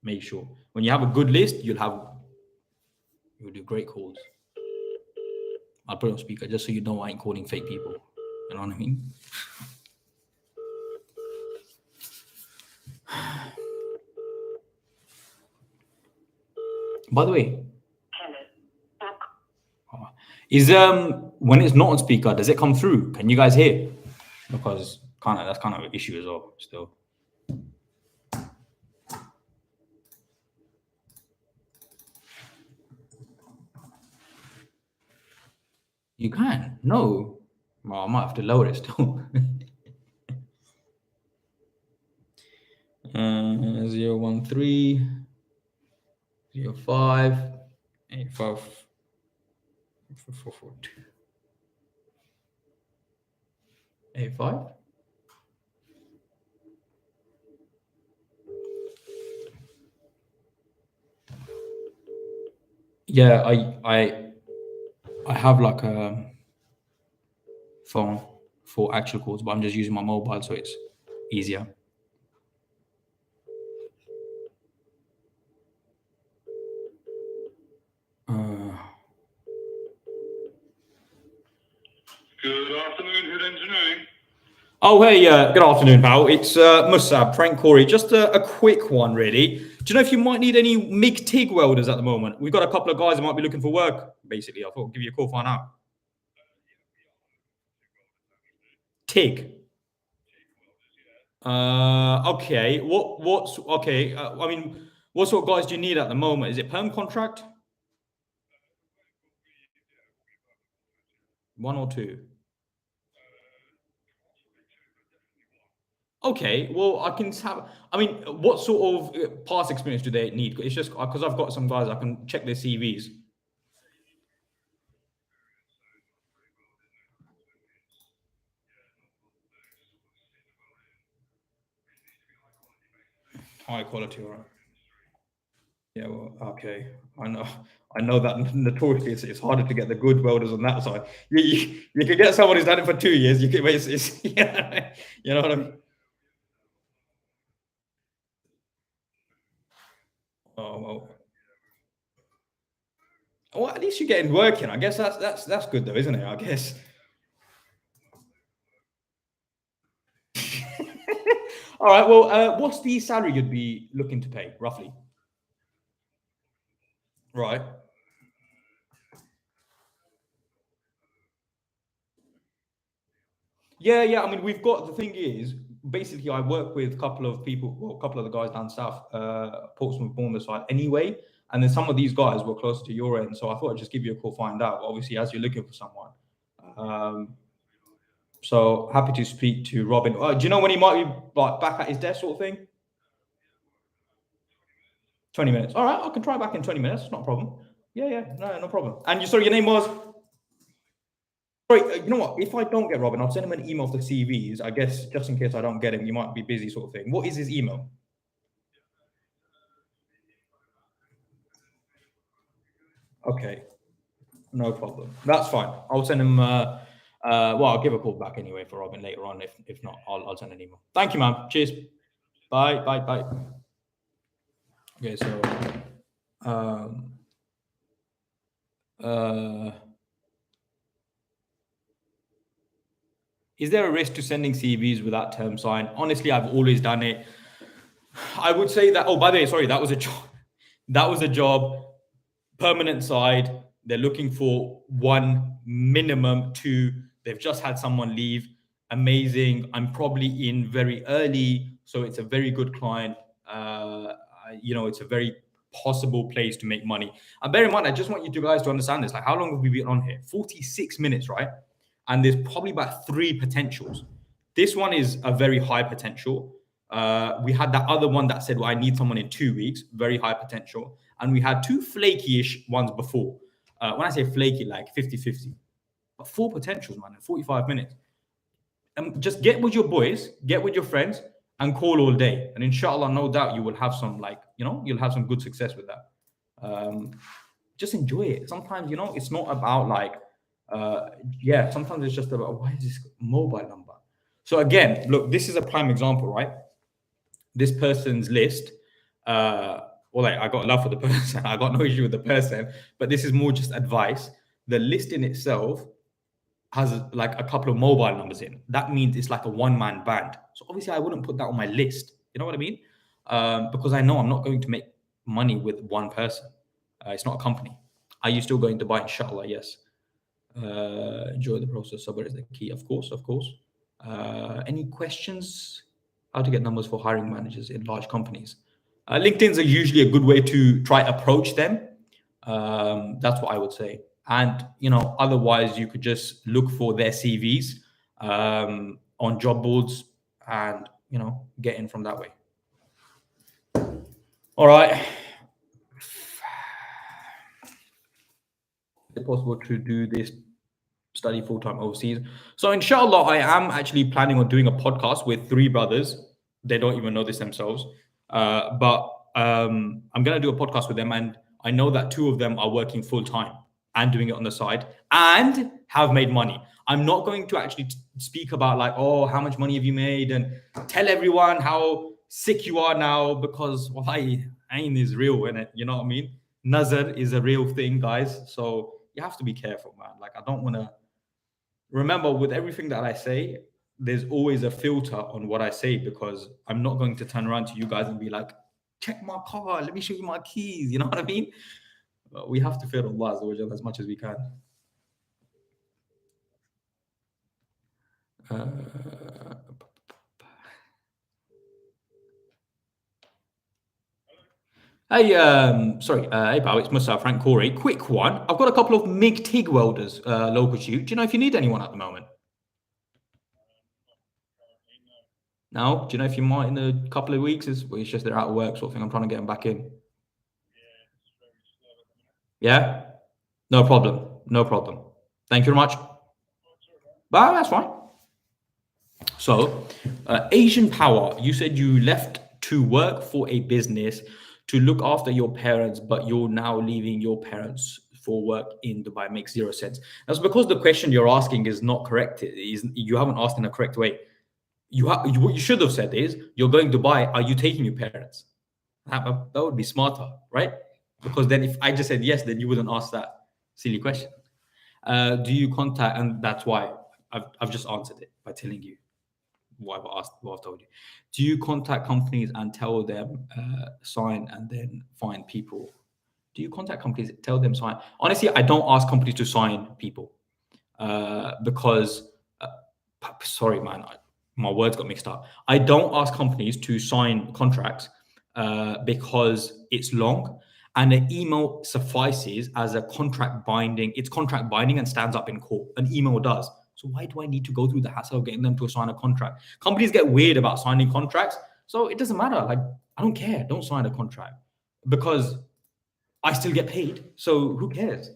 Make sure. When you have a good list, you'll do great calls. I'll put it on speaker just so you know I ain't calling fake people. You know what I mean? By the way, is when it's not on speaker, does it come through? Can you guys hear? Because that's kind of an issue as well. Still, you can. No, well, I might have to lower it still. 013 05 85 442 85. Yeah, I have like a phone for actual calls, but I'm just using my mobile, so it's easier.
Good afternoon, Hood Engineering.
Oh, hey, good afternoon, pal. It's Musab, Frank Corey. Just a quick one, really. Do you know if you might need any MIG TIG welders at the moment? We've got a couple of guys that might be looking for work, basically. I thought I'd give you a call, find out. TIG. Okay. What's okay? I mean, what sort of guys do you need at the moment? Is it perm contract? 1 or 2? Okay, well, I can have. I mean, what sort of past experience do they need? It's just because I've got some guys I can check their CVs. High quality, all right. Yeah, well, okay. I know that notoriously it's harder to get the good welders on that side. You can get someone who's done it for 2 years. You can, but it's yeah, you know what I mean. Oh well. Well, at least you're getting working. I guess that's good though, isn't it? I guess. All right. Well, what's the salary you'd be looking to pay roughly? Right. Yeah. I mean, we've got, the thing is, basically, I work with a couple of people, well, a couple of the guys down south, Portsmouth, Bournemouth side, anyway. And then some of these guys were closer to your end, so I thought I'd just give you a call, find out. Obviously, as you're looking for someone. So happy to speak to Robin. Do you know when he might be like back at his desk, sort of thing? 20 minutes. All right, I can try back in 20 minutes. It's not a problem. Yeah, no problem. And you, sorry, your name was? Sorry, you know what? If I don't get Robin, I'll send him an email of the CVs. I guess just in case I don't get him, you might be busy, sort of thing. What is his email? Okay, no problem. That's fine. I'll send him. Well, I'll give a call back anyway for Robin later on. If not, I'll send an email. Thank you, man. Cheers. Bye. Okay, so is there a risk to sending CVs without term sign? Honestly, I've always done it. I would say that. Oh, by the way, sorry, that was a job. That was a job. Permanent side. They're looking for 1 minimum 2. They've just had someone leave. Amazing. I'm probably in very early, so it's a very good client. It's a very possible place to make money. And bear in mind, I just want you guys to understand this. Like, how long have we been on here? 46 minutes, right? And there's probably about 3 potentials. This one is a very high potential. We had that other one that said, well, I need someone in 2 weeks, very high potential. And we had 2 flaky-ish ones before. When I say flaky, like 50-50. But 4 potentials, man, in 45 minutes. And just get with your boys, get with your friends, and call all day. And inshallah, no doubt you will have some, you'll have some good success with that. Just enjoy it. Sometimes, it's not about sometimes it's just about, why is this mobile number? So again, look, this is a prime example, right? This person's list, I got love for the person. I got no issue with the person, but this is more just advice. The list in itself has like a couple of mobile numbers in. That means it's like a one-man band. So obviously I wouldn't put that on my list. You know what I mean? Because I know I'm not going to make money with one person. It's not a company. Are you still going to buy? Inshallah, yes. Enjoy the process. Sabr is the key, of course. Any questions? How to get numbers for hiring managers in large companies? LinkedIn's are usually a good way to try approach them. That's what I would say. And otherwise you could just look for their CVs on job boards and get in from that way. All right. Is it possible to do this study full-time overseas? So inshallah, I am actually planning on doing a podcast with 3 brothers. They don't even know this themselves. But I'm going to do a podcast with them, and I know that 2 of them are working full-time and doing it on the side and have made money. I'm not going to actually speak about how much money have you made and tell everyone how sick you are now, because ayn is real, innit? You know what I mean? Nazar is a real thing, guys. So you have to be careful, man. I don't want to... Remember, with everything that I say, there's always a filter on what I say, because I'm not going to turn around to you guys and be like, check my car, let me show you my keys. You know what I mean? We have to fear Allah as much as we can. Hey, hey, pal, it's myself, Frank Corey. Quick one. I've got a couple of MIG TIG welders local to you. Do you know if you need anyone at the moment? No? Do you know if you might in a couple of weeks? It's just they're out of work, sort of thing. I'm trying to get them back in. Yeah? No problem. Thank you very much. Bye, that's fine. So, Asian Power, you said you left to work for a business to look after your parents, but you're now leaving your parents for work in Dubai. Makes 0 sense. That's because the question you're asking is not correct. You haven't asked in a correct way. What you should have said is, you're going to Dubai, are you taking your parents? That would be smarter, right? Because then if I just said yes, then you wouldn't ask that. Silly question. Do you contact, and that's why I've just answered it by telling you what I've told you. Do you contact companies and tell them sign and then find people? Do you contact companies, tell them sign? Honestly, I don't ask companies to sign people because, sorry, man, my words got mixed up. I don't ask companies to sign contracts because it's long and an email suffices as a contract binding. It's contract binding and stands up in court. An email does. So why do I need to go through the hassle of getting them to sign a contract? Companies get weird about signing contracts. So it doesn't matter. Like, I don't care. Don't sign a contract because I still get paid. So who cares?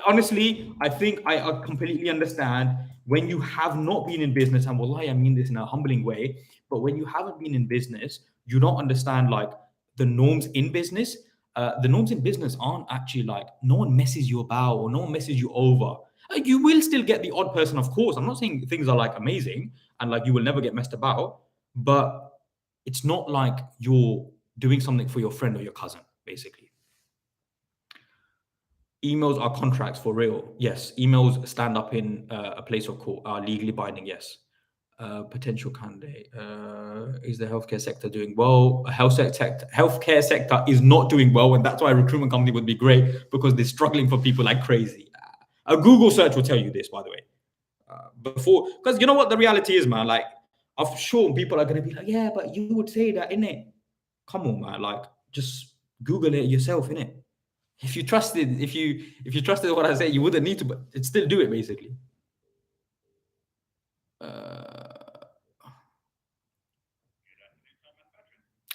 Honestly, I think I completely understand when you have not been in business, and wallahi, I mean this in a humbling way, but when you haven't been in business, you don't understand like the norms in business. The norms in business aren't actually like no one messes you about or no one messes you over. You will still get the odd person, of course. I'm not saying things are like amazing and like you will never get messed about, but it's not like you're doing something for your friend or your cousin, basically. Emails are contracts for real. Yes, emails stand up in a place of court, are legally binding. Yes. Potential candidate. Is the healthcare sector doing well? Healthcare sector is not doing well, and that's why a recruitment company would be great because they're struggling for people like crazy. A Google search will tell you this, by the way. Before, because you know what the reality is, man. Like, I'm sure people are gonna be like, yeah, but you would say that, innit? Come on, man. Like, just Google it yourself, innit? If you trusted, if you trusted what I say, you wouldn't need to, but it'd still do it basically.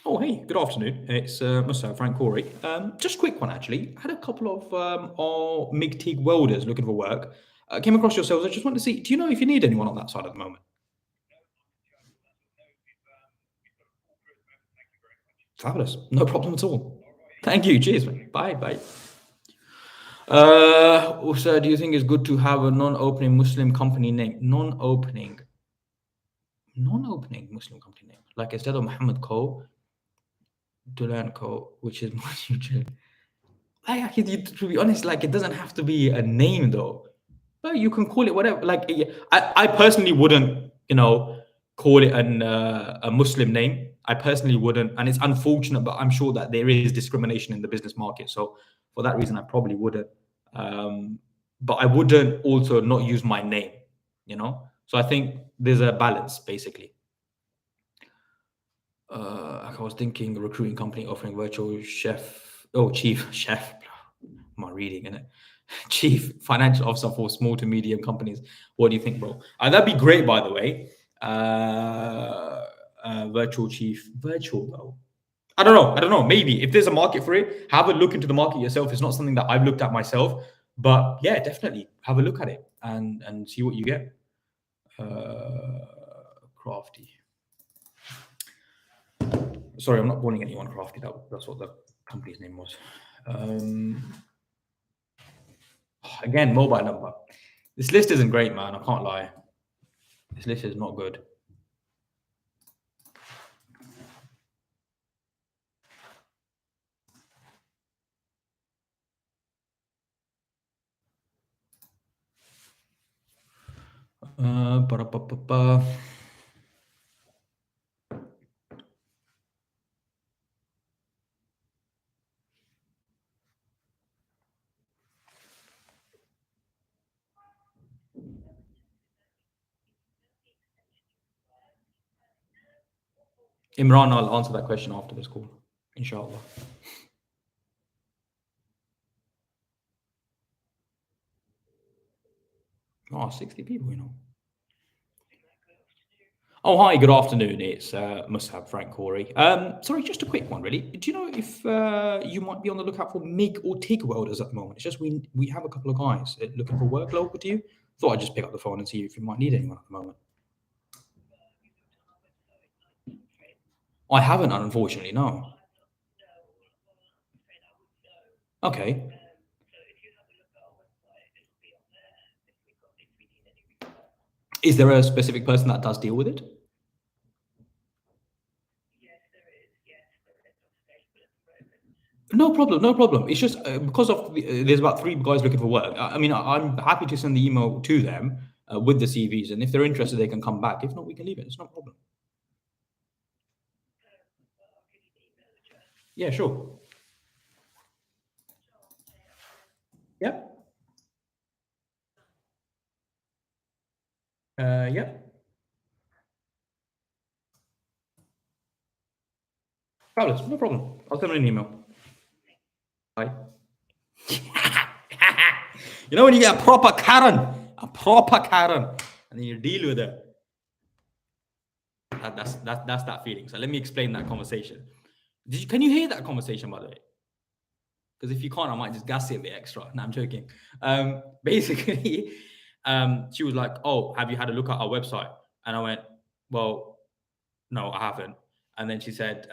Oh, hey, good afternoon. It's Mr. Frank Corey. Just a quick one, actually. I had a couple of MIG TIG welders looking for work. Came across yourselves. I just wanted to see, do you know if you need anyone on that side at the moment? Fabulous. No problem at all. Thank you. Cheers, man. Bye. Bye. Also, do you think it's good to have a non-opening Muslim company name? Non-opening Muslim company name. Like instead of Muhammad Co, Dulan Co, which is more usual. To be honest, like it doesn't have to be a name though. But you can call it whatever. Like I personally wouldn't, call it a Muslim name. I personally wouldn't, and it's unfortunate, but I'm sure that there is discrimination in the business market. So for that reason, I probably wouldn't. But I wouldn't also not use my name, So I think there's a balance, basically. I was thinking a recruiting company offering virtual chief chef. Am I reading in it? Chief financial officer for small to medium companies. What do you think, bro? That'd be great, by the way. Virtual though. I don't know. Maybe if there's a market for it, have a look into the market yourself. It's not something that I've looked at myself, but yeah, definitely have a look at it and see what you get. Crafty. Sorry, I'm not calling anyone crafty. That's what the company's name was. Again, mobile number. This list isn't great, man. I can't lie. This list is not good. Imran, I'll answer that question after this call, inshallah. Oh, 60 people, Oh, hi, good afternoon. It's Musab Frank Corey. Sorry, just a quick one, really. Do you know if you might be on the lookout for MIG or TIG welders at the moment? It's just we have a couple of guys looking for work local to you. Thought I'd just pick up the phone and see if you might need anyone at the moment. I haven't, unfortunately, no. Okay. Is there a specific person that does deal with it? No problem, no problem. It's just because of there's about 3 guys looking for work. I mean, I'm happy to send the email to them with the CVs, and if they're interested, they can come back. If not, we can leave it. It's no problem. Yeah, sure. Yeah. Yeah. Fabulous, no problem. I'll send them an email. Bye. You know when you get a proper Karen, and then you deal with it. That's that feeling. So let me explain that conversation. Can you hear that conversation, by the way? Because if you can't, I might just gas it a bit extra. No, I'm joking. Basically, she was like, "Oh, have you had a look at our website?" And I went, "Well, no, I haven't." And then she said,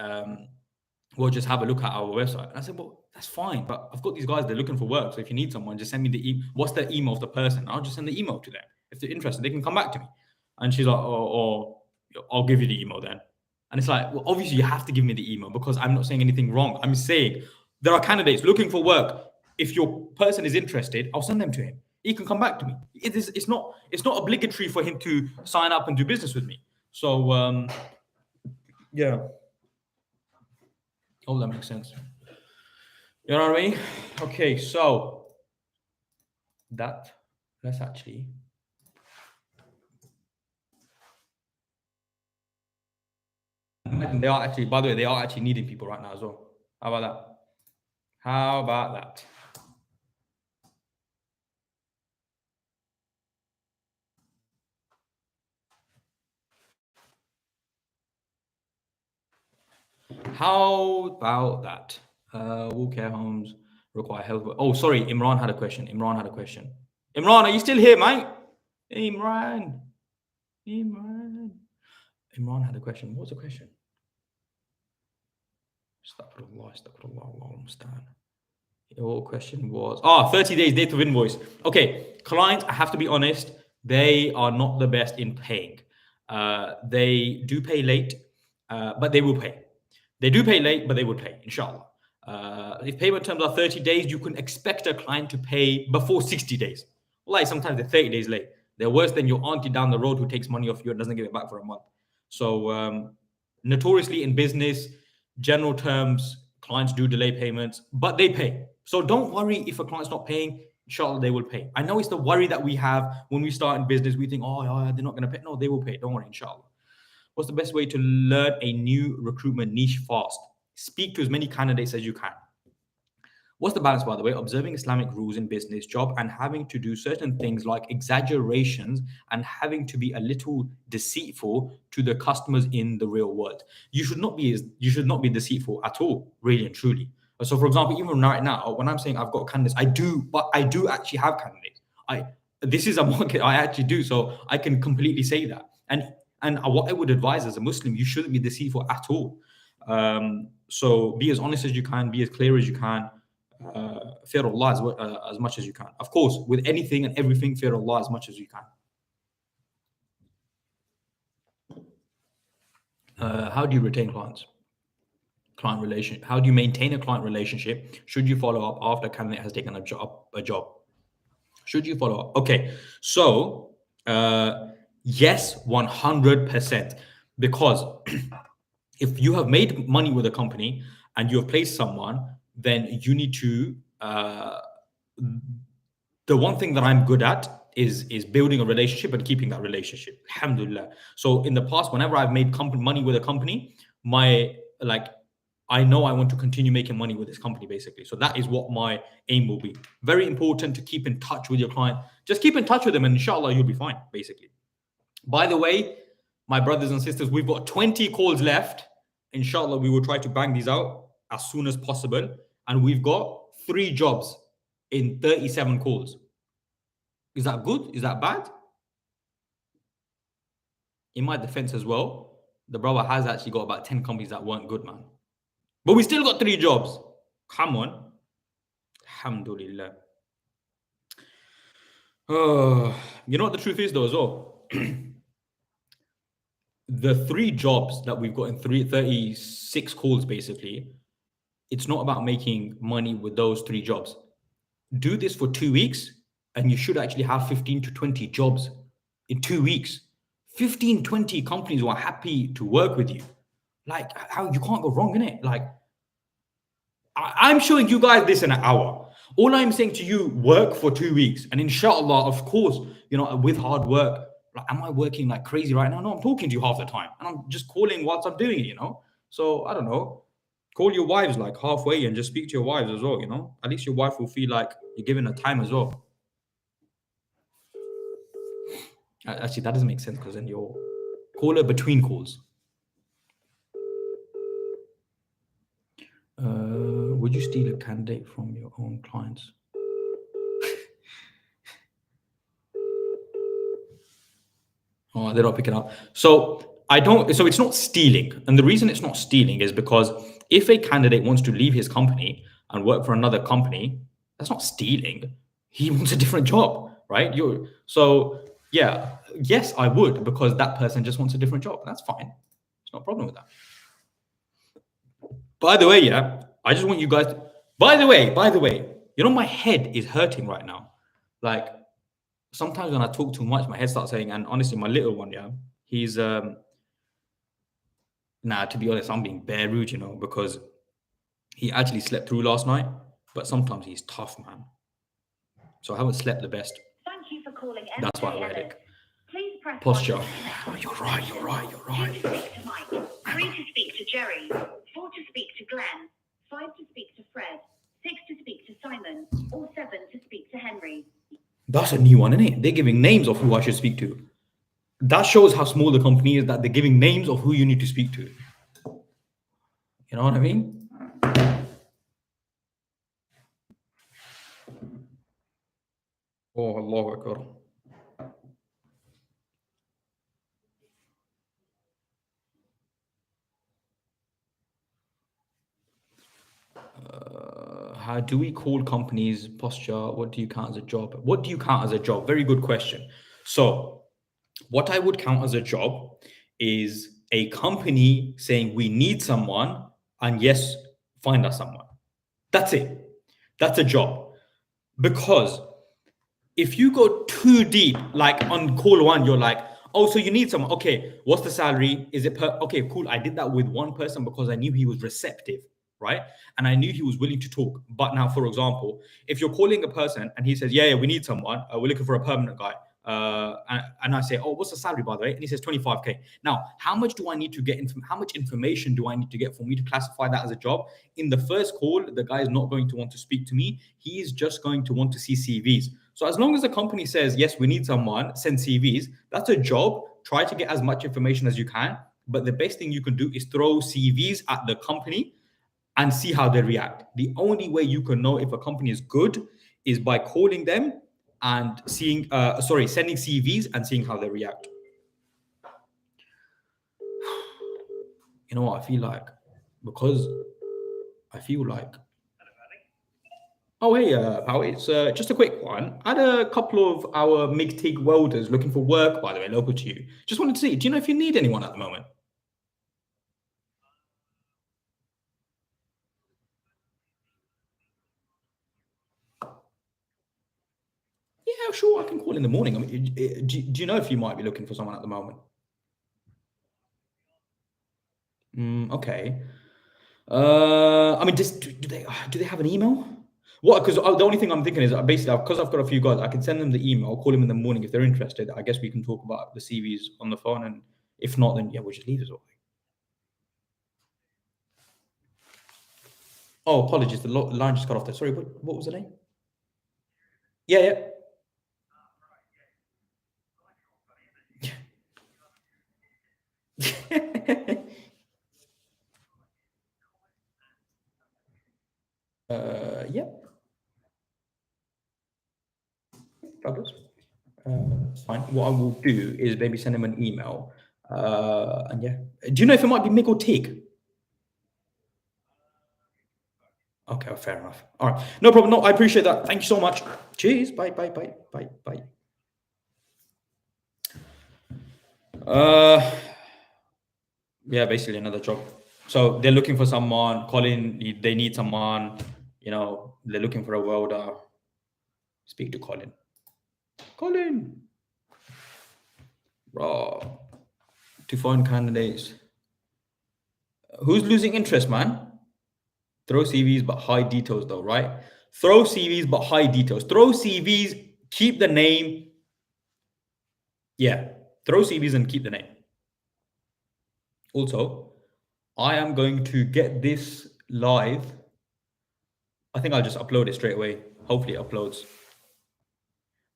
"Well, just have a look at our website." And I said, "Well, that's fine, but I've got these guys, they're looking for work. So if you need someone, just send me the what's the email of the person? I'll just send the email to them. If they're interested, they can come back to me." And she's like, "Oh, I'll give you the email then." And it's like, well, obviously you have to give me the email because I'm not saying anything wrong. I'm saying there are candidates looking for work. If your person is interested, I'll send them to him. He can come back to me. It's not obligatory for him to sign up and do business with me. So yeah. Oh, that makes sense. You know what I mean? Okay, so let's actually they are actually, by the way, they are actually needing people right now as well. How about that? How about that? How about that? All care homes require health. Oh, sorry, Imran had a question. Imran, are you still here, mate? Imran had a question. What was the question? Your question was 30 days date of invoice. Okay, clients, I have to be honest, they are not the best in paying. They do pay late, but they will pay. They do pay late, but they will pay, inshallah. If payment terms are 30 days, you can expect a client to pay before 60 days. Like sometimes they're 30 days late. They're worse than your auntie down the road who takes money off you and doesn't give it back for a month. So notoriously in business, general terms, clients do delay payments, but they pay. So don't worry if a client's not paying. Inshallah, they will pay. I know it's the worry that we have when we start in business. We think, oh, they're not going to pay. No, they will pay. Don't worry, inshallah. What's the best way to learn a new recruitment niche fast? Speak to as many candidates as you can. What's the balance, by the way? Observing Islamic rules in business, job, and having to do certain things like exaggerations and having to be a little deceitful to the customers in the real world. You should not be deceitful at all, really and truly. So, for example, even right now, when I'm saying I've got candidates, I do actually have candidates. This is a market I actually do, so I can completely say that. And what I would advise as a Muslim, you shouldn't be deceitful at all. So be as honest as you can, be as clear as you can. Fear Allah as much as you can. Of course, with anything and everything, fear Allah as much as you can. How do you retain clients? How do you maintain a client relationship? Should you follow up after a candidate has taken a job? Should you follow up? Okay, so yes, 100%. Because if you have made money with a company and you have placed someone, then you need to the one thing that I'm good at is building a relationship and keeping that relationship. Alhamdulillah. So in the past, whenever I've made money with a company, I know I want to continue making money with this company, basically. So that is what my aim will be. Very important to keep in touch with your client. Just keep in touch with them and inshallah, you'll be fine, basically. By the way, my brothers and sisters, we've got 20 calls left. Inshallah, we will try to bang these out as soon as possible. And we've got 3 jobs in 37 calls. Is that good? Is that bad? In my defense as well, the brother has actually got about 10 companies that weren't good, man. But we still got 3 jobs. Come on. Alhamdulillah. You know what the truth is though as well? The 3 jobs that we've got in 36 calls basically, it's not about making money with those 3 jobs. Do this for 2 weeks and you should actually have 15 to 20 jobs in 2 weeks. 15, 20 companies who are happy to work with you. Like, how you can't go wrong, innit? Like, I'm showing you guys this in an hour. All I'm saying to you, work for 2 weeks. And inshallah, of course, you know, with hard work, like, am I working like crazy right now? No, I'm talking to you half the time. And I'm just calling whilst I'm doing it, you know? So, I don't know. Call your wives like halfway and just speak to your wives as well, you know? At least your wife will feel like you're giving her time as well. Actually, that doesn't make sense because then you're call her between calls. Would you steal a candidate from your own clients? Oh, they're not picking up. So it's not stealing. And the reason it's not stealing is because if a candidate wants to leave his company and work for another company, that's not stealing. He wants a different job, right? Yes, I would, because that person just wants a different job. That's fine. There's no problem with that. By the way, yeah, I just want you guys to, by the way, you know, my head is hurting right now. Like, sometimes when I talk too much, my head starts hurting. And honestly, my little one, yeah, he's to be honest, I'm being bare rude, you know, because he actually slept through last night, but sometimes he's tough, man. So I haven't slept the best.
Thank you for calling.
That's why I have a headache.
Please press
Posture.
1 to connect.
You're right.
2 to speak to Mike. 3 to speak to Jerry. 4 to speak to Glenn. 5 to speak to Fred. 6 to speak to Simon. Or 7 to speak to Henry.
That's a new one, isn't it? They're giving names of who I should speak to. That shows how small the company is, that they're giving names of who you need to speak to. You know what I mean? Oh, Allahu Akbar. How do we call companies posture? What do you count as a job? What do you count as a job? Very good question. So, what I would count as a job is a company saying we need someone, and yes, find us someone. That's it. That's a job. Because if you go too deep, like on call 1, you're like, oh, so you need someone. Okay, what's the salary? Is it okay, cool. I did that with one person because I knew he was receptive, right? And I knew he was willing to talk. But now, for example, if you're calling a person and he says, yeah, we need someone, we're looking for a permanent guy. And I say, oh, what's the salary, by the way? And he says 25K. Now, how much do I need to get? How much information do I need to get for me to classify that as a job? In the first call, the guy is not going to want to speak to me. He is just going to want to see CVs. So as long as the company says, yes, we need someone, send CVs, that's a job. Try to get as much information as you can. But the best thing you can do is throw CVs at the company and see how they react. The only way you can know if a company is good is by calling them and sending CVs and seeing how they react. You know what I feel like? Because I feel like... Oh, hey, pal, it's just a quick one. I had a couple of our MIG-TIG welders looking for work, by the way, local to you. Just wanted to see, do you know if you need anyone at the moment? Yeah, sure, I can call in the morning. I mean, do you know if you might be looking for someone at the moment? Okay. I mean, do they have an email? What? Because the only thing I'm thinking is basically because I've got a few guys, I can send them the email, call them in the morning if they're interested. I guess we can talk about the CVs on the phone, and if not, then yeah, we'll just leave as well. Oh, apologies, the line just got off there. Sorry, what was the name? Yeah. Yep. Douglas. Fine. What I will do is maybe send him an email. And yeah. Do you know if it might be MIG or TIG? Okay, well, fair enough. All right. No problem. No, I appreciate that. Thank you so much. Cheers. Bye. Yeah, basically another job. So they're looking for someone. Colin, they need someone. You know, they're looking for a welder. Speak to Colin. Colin, bro, to find candidates. Who's losing interest, man? Throw CVs but hide details, though, right? Throw CVs but hide details. Throw CVs, keep the name. Yeah, throw CVs and keep the name. Also, I am going to get this live. I think I'll just upload it straight away. Hopefully, it uploads.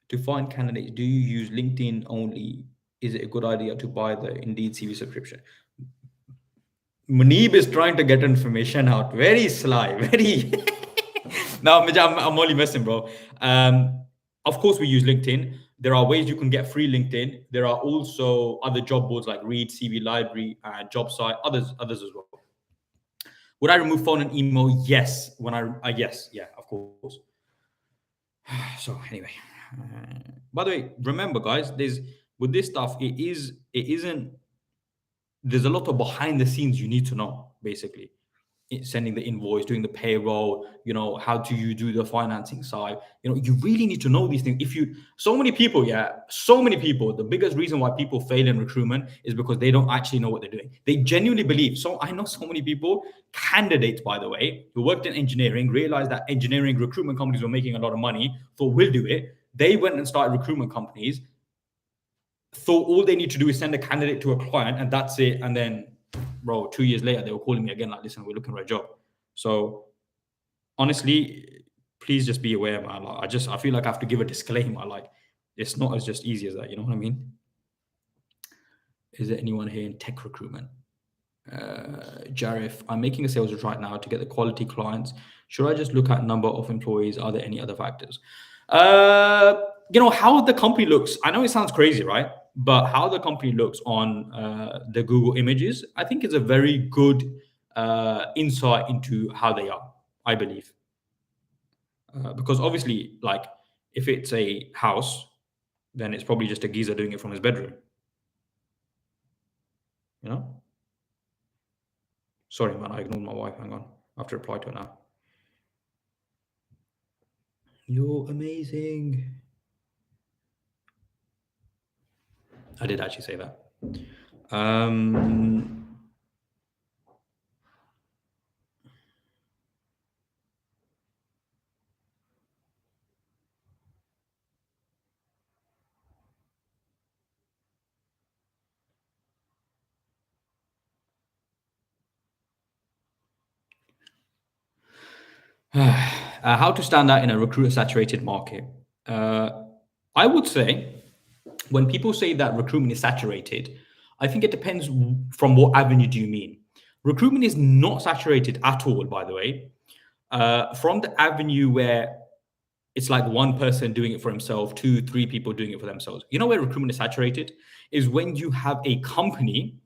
To find candidates, do you use LinkedIn only? Is it a good idea to buy the Indeed CV subscription? Muneeb is trying to get information out. Very sly, very. No, I'm only messing, bro. Of course, we use LinkedIn. There are ways you can get free LinkedIn. There are also other job boards like Read, CV Library, Job Site, others as well. Would I remove phone and email? Yes. When yes, yeah, of course. So anyway, by the way, remember, guys, with this stuff, it isn't. There's a lot of behind the scenes you need to know, basically. Sending the invoice, doing the payroll, how do you do the financing side? You really need to know these things. So many people, the biggest reason why people fail in recruitment is because they don't actually know what they're doing. They genuinely believe. So I know so many people, candidates, by the way, who worked in engineering, realized that engineering recruitment companies were making a lot of money, thought we'll do it. They went and started recruitment companies, thought all they need to do is send a candidate to a client and that's it. And then, bro, 2 years later, they were calling me again, like, listen, we're looking for a job. So honestly, please just be aware, man. Like, I feel like I have to give a disclaimer. Like, it's not as just easy as that. You know what I mean? Is there anyone here in tech recruitment? Jarif, I'm making a sales right now to get the quality clients. Should I just look at number of employees? Are there any other factors? How the company looks. I know it sounds crazy, right? But how the company looks on the Google images, I think is a very good insight into how they are, I believe. Because obviously, like, if it's a house, then it's probably just a geezer doing it from his bedroom. You know? Sorry, man, I ignored my wife. Hang on. I have to reply to her now. You're amazing. I did actually say that. How to stand out in a recruiter-saturated market? I would say when people say that recruitment is saturated, I think it depends from what avenue do you mean. Recruitment is not saturated at all, by the way. From the avenue where it's like one person doing it for himself, 2, 3 people doing it for themselves. You know where recruitment is saturated? Is when you have a company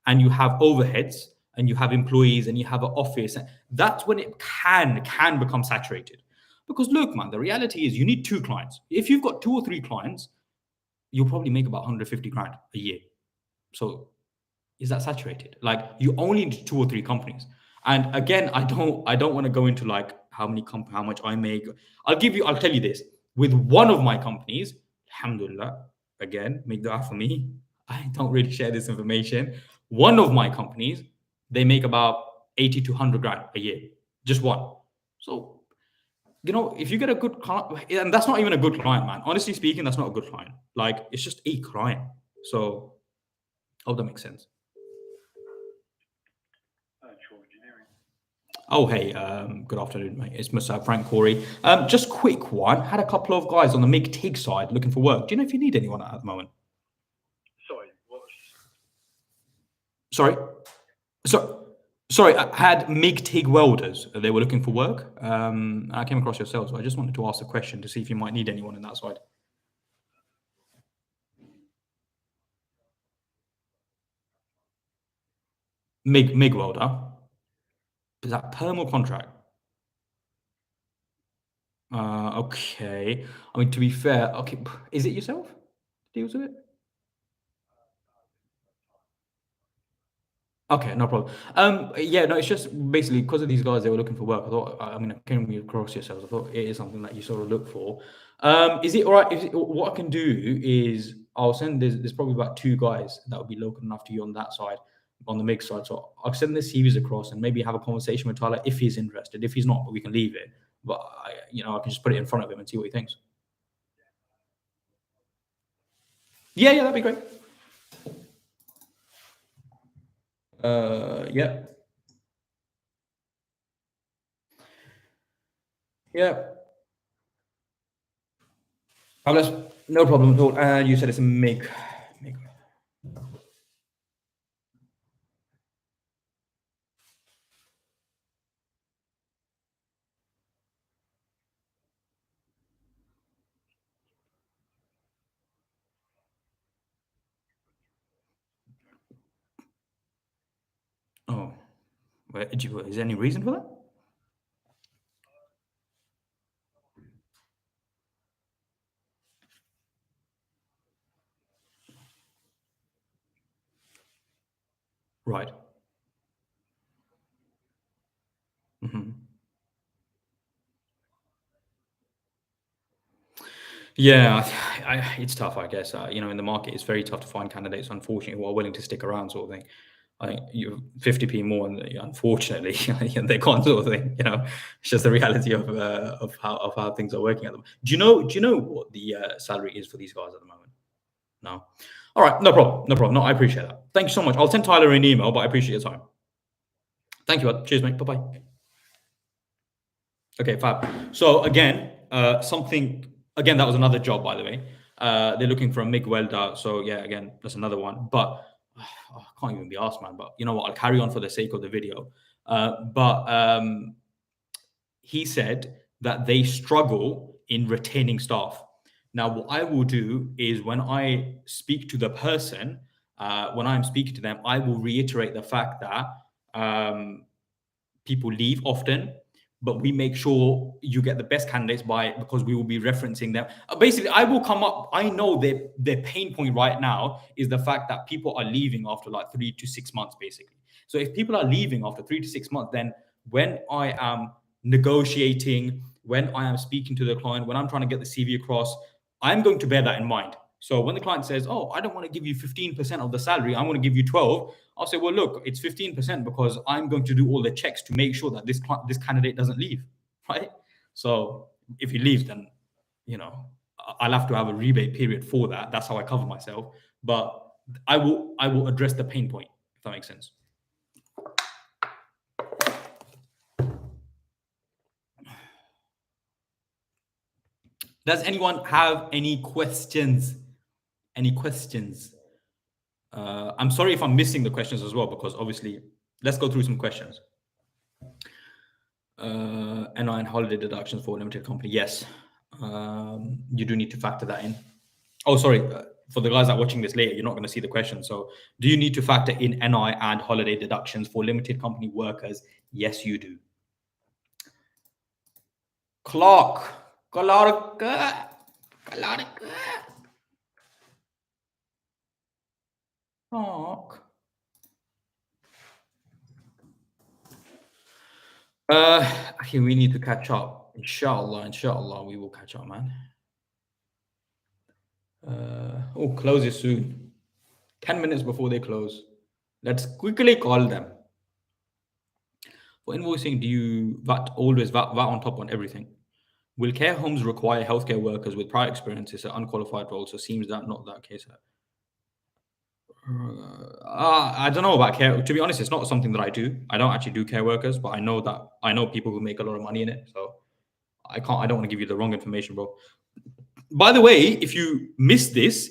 and you have overheads and you have employees and you have an office. That's when it can become saturated. Because look, man, the reality is you need 2 clients. If you've got 2 or 3 clients, you'll probably make about 150 grand a year. So is that saturated? Like, you only need 2 or 3 companies. And again, I don't want to go into like how much I make. I'll tell you this. With one of my companies, alhamdulillah, again, make dua for me. I don't really share this information. One of my companies, they make about 80 to 100 grand a year. Just one. So, if you get a good client, and that's not even a good client, man. Honestly speaking, that's not a good client. Like, it's just a client. So, hope that makes sense. Oh, hey, good afternoon, mate. It's Mr. Frank Corey. Just quick one. Had a couple of guys on the MIG-TIG side looking for work. Do you know if you need anyone at the moment?
Sorry, what?
Sorry, I had MIG-TIG welders. They were looking for work. I came across yourself, so I just wanted to ask a question to see if you might need anyone on that side. MIG welder. Is that perm or contract? Okay. I mean, to be fair, okay, is it yourself deals with it? Okay, no problem. Yeah, no, it's just basically because of these guys, they were looking for work. I thought, I mean, I came across yourselves. I thought it is something that you sort of look for. Is it all right? What I can do is I'll send there's probably about 2 guys that will be local enough to you on that side, on the mix side. So I'll send the CVs across and maybe have a conversation with Tyler if he's interested. If he's not, we can leave it. But I can just put it in front of him and see what he thinks. Yeah, that'd be great. Yeah. Yeah. Fabulous. No problem at all. And you said it's a MIG. Oh, is there any reason for that? Right. Hmm. Yeah, it's tough, I guess. In the market, it's very tough to find candidates, unfortunately, who are willing to stick around, sort of thing. I think you 50p more, and unfortunately, they can't, sort of thing. It's just the reality of how things are working at them. Do you know what the salary is for these guys at the moment? No. All right, no problem, no problem. No, I appreciate that. Thank you so much. I'll send Tyler an email, but I appreciate your time. Thank you, bud. Cheers, mate. Bye bye. Okay, fab. So again, that was another job, by the way. They're looking for a MIG welder. So yeah, again, that's another one. But I can't even be asked, man. But you know what? I'll carry on for the sake of the video. But he said that they struggle in retaining staff. Now, what I will do is when I speak to the person, when I'm speaking to them, I will reiterate the fact that people leave often, but we make sure you get the best candidates because we will be referencing them. Basically, I will come up. I know their pain point right now is the fact that people are leaving after like 3 to 6 months, basically. So if people are leaving after 3 to 6 months, then when I am negotiating, when I am speaking to the client, when I'm trying to get the CV across, I'm going to bear that in mind. So when the client says, "Oh, I don't want to give you 15% of the salary, I'm going to give you 12," I'll say, "Well, look, it's 15% because I'm going to do all the checks to make sure that this candidate doesn't leave, right?" So if he leaves, then I'll have to have a rebate period for that. That's how I cover myself. But I will address the pain point, if that makes sense. Does anyone have any questions? Any questions? I'm sorry if I'm missing the questions as well, because obviously, let's go through some questions. NI and holiday deductions for a limited company. Yes, you do need to factor that in. Oh, sorry. For the guys that are watching this later, you're not going to see the question. So, do you need to factor in NI and holiday deductions for limited company workers? Yes, you do. Clark. Okay, we need to catch up. Inshallah, we will catch up, man. Close is soon. 10 minutes before they close. Let's quickly call them. For invoicing, do you always VAT on top on everything? Will care homes require healthcare workers with prior experience? It's an unqualified role, so seems that not that case. I don't know about care. To be honest, it's not something that I do. I don't actually do care workers, but I know people who make a lot of money in it. So I don't want to give you the wrong information, bro. By the way, if you missed this,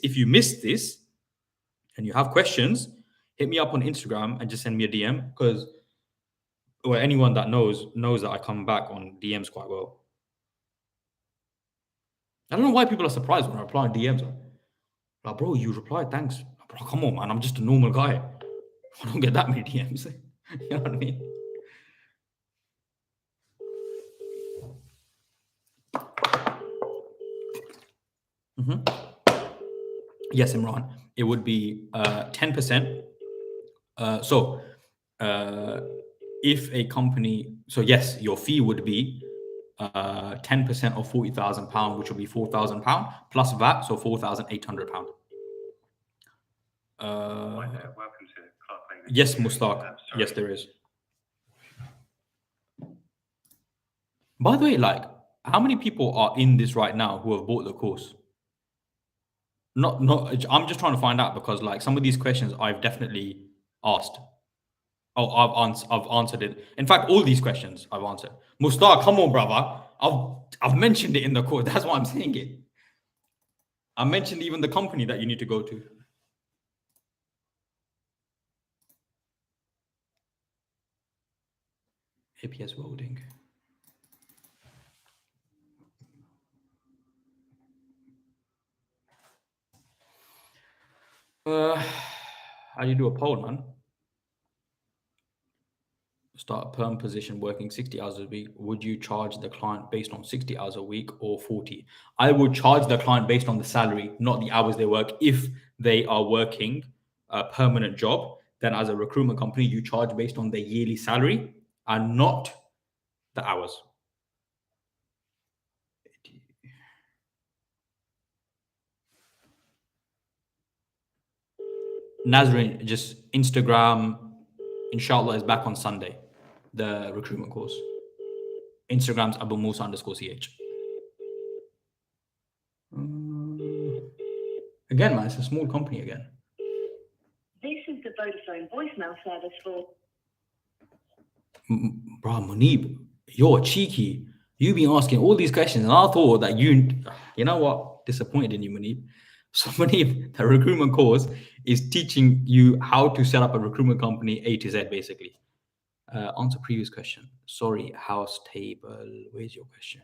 and you have questions, hit me up on Instagram and just send me a DM, because anyone that knows that I come back on DMs quite well. I don't know why people are surprised when I reply on DMs. Like, bro, you replied, thanks. Bro, come on, man. I'm just a normal guy. I don't get that many DMs. You know what I mean? Yes, Imran. It would be 10%. So if a company, so yes, your fee would be 10% of £40,000, which will be £4,000 plus VAT, so £4,800.
Welcome to Clark Lane.
Yes, Mustaq. Yes, there is. By the way, like, how many people are in this right now who have bought the course? Not. I'm just trying to find out because, like, some of these questions I've definitely asked. Oh, I've answered it. In fact, all these questions I've answered. Mustaq, come on, brother. I've mentioned it in the course. That's why I'm saying it. I mentioned even the company that you need to go to. APS welding. How do you do a poll, man? Start a perm position working 60 hours a week. Would you charge the client based on 60 hours a week or 40? I would charge the client based on the salary, not the hours they work. If they are working a permanent job, then as a recruitment company, you charge based on their yearly salary and not the hours. Nazrin, just Instagram, inshallah, is back on Sunday, the recruitment course. Instagram's Abu Musa _CH. Again, man, it's a small company again.
This is the Vodafone voicemail service for.
Bro, Munib, you're cheeky. You've been asking all these questions, and I thought that you know what? Disappointed in you, Munib. So, Munib, the recruitment course is teaching you how to set up a recruitment company A to Z, basically. Answer previous question. Sorry, house table. Where's your question?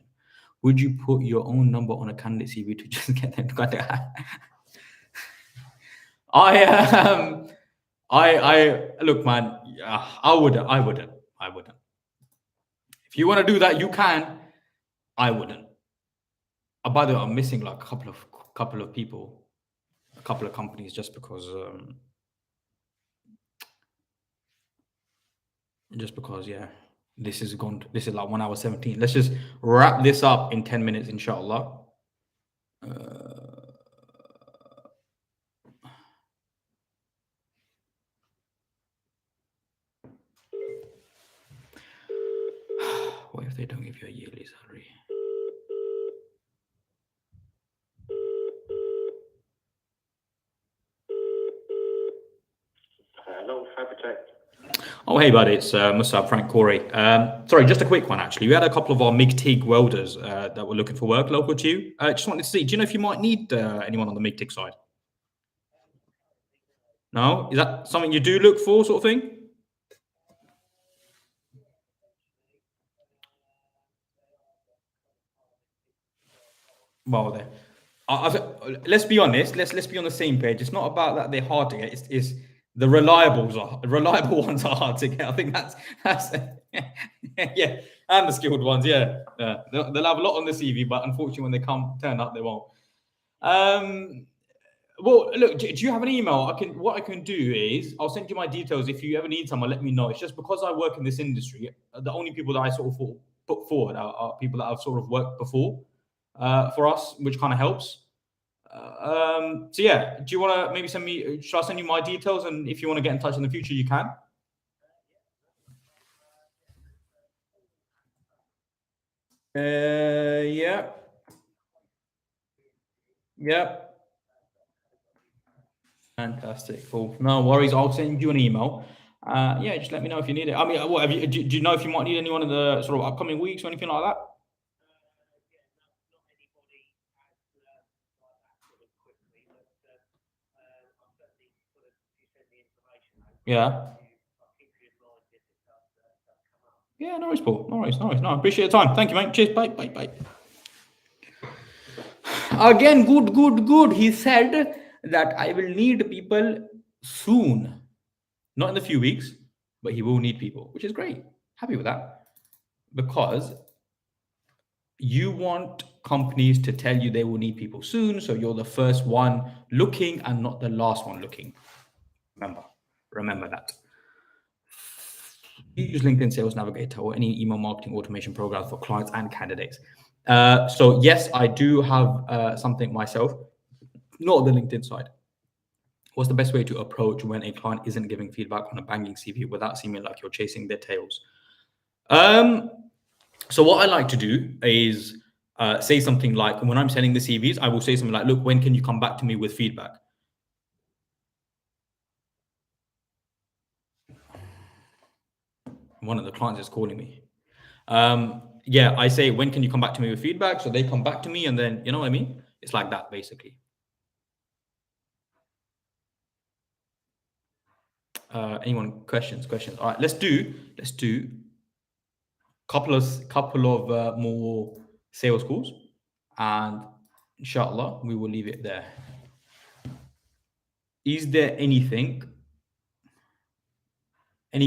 Would you put your own number on a candidate CV to just get them to contact? I look, man. I wouldn't. If you want to do that, you can. I wouldn't. By the way, I'm missing like a couple of people, a couple of companies, just because yeah, this is like 1 hour 17. Let's just wrap this up in 10 minutes, inshallah. What if they don't give you a yearly salary?
Hello, Fabricate.
Oh, hey, buddy, it's Musab, Frank Corey. Sorry, just a quick one, actually. We had a couple of our MIG-TIG welders that were looking for work local to you. Just wanted to see, do you know if you might need anyone on the MIG-TIG side? No? Is that something you do look for, sort of thing? Well, then, let's be honest. Let's be on the same page. It's not about that they're hard to get. It's the reliable ones are hard to get. I think that's yeah, and the skilled ones. Yeah. They'll have a lot on the CV, but unfortunately, when they turn up, they won't. Well, look, do you have an email? What I can do is I'll send you my details. If you ever need someone, let me know. It's just because I work in this industry, the only people that I sort of put forward are people that I've sort of worked before for us, which kind of helps. So yeah, do you want to maybe send me? Should I send you my details? And if you want to get in touch in the future, you can. Yeah. Fantastic. Cool. No worries. I'll send you an email. Yeah, just let me know if you need it. I mean, what have you? Do you know if you might need anyone in the sort of upcoming weeks or anything like that? Yeah. Yeah, no worries, Paul. No worries. No, I appreciate your time. Thank you, mate. Cheers. Bye. Again, good. He said that I will need people soon. Not in a few weeks, but he will need people, which is great. Happy with that. Because you want companies to tell you they will need people soon, so you're the first one looking and not the last one looking. Remember that. use LinkedIn Sales Navigator or any email marketing automation programs for clients and candidates. So yes, I do have something myself, not the LinkedIn side. What's the best way to approach when a client isn't giving feedback on a banging CV without seeming like you're chasing their tails? So what I like to do is say something like, when I'm sending the CVs, I will say something like, look, when can you come back to me with feedback? One of the clients is calling me. Yeah, I say, when can you come back to me with feedback? So they come back to me, and then, you know what I mean? It's like that, basically. Anyone questions? All right, let's do couple of more sales calls, and inshallah we will leave it there. Is there any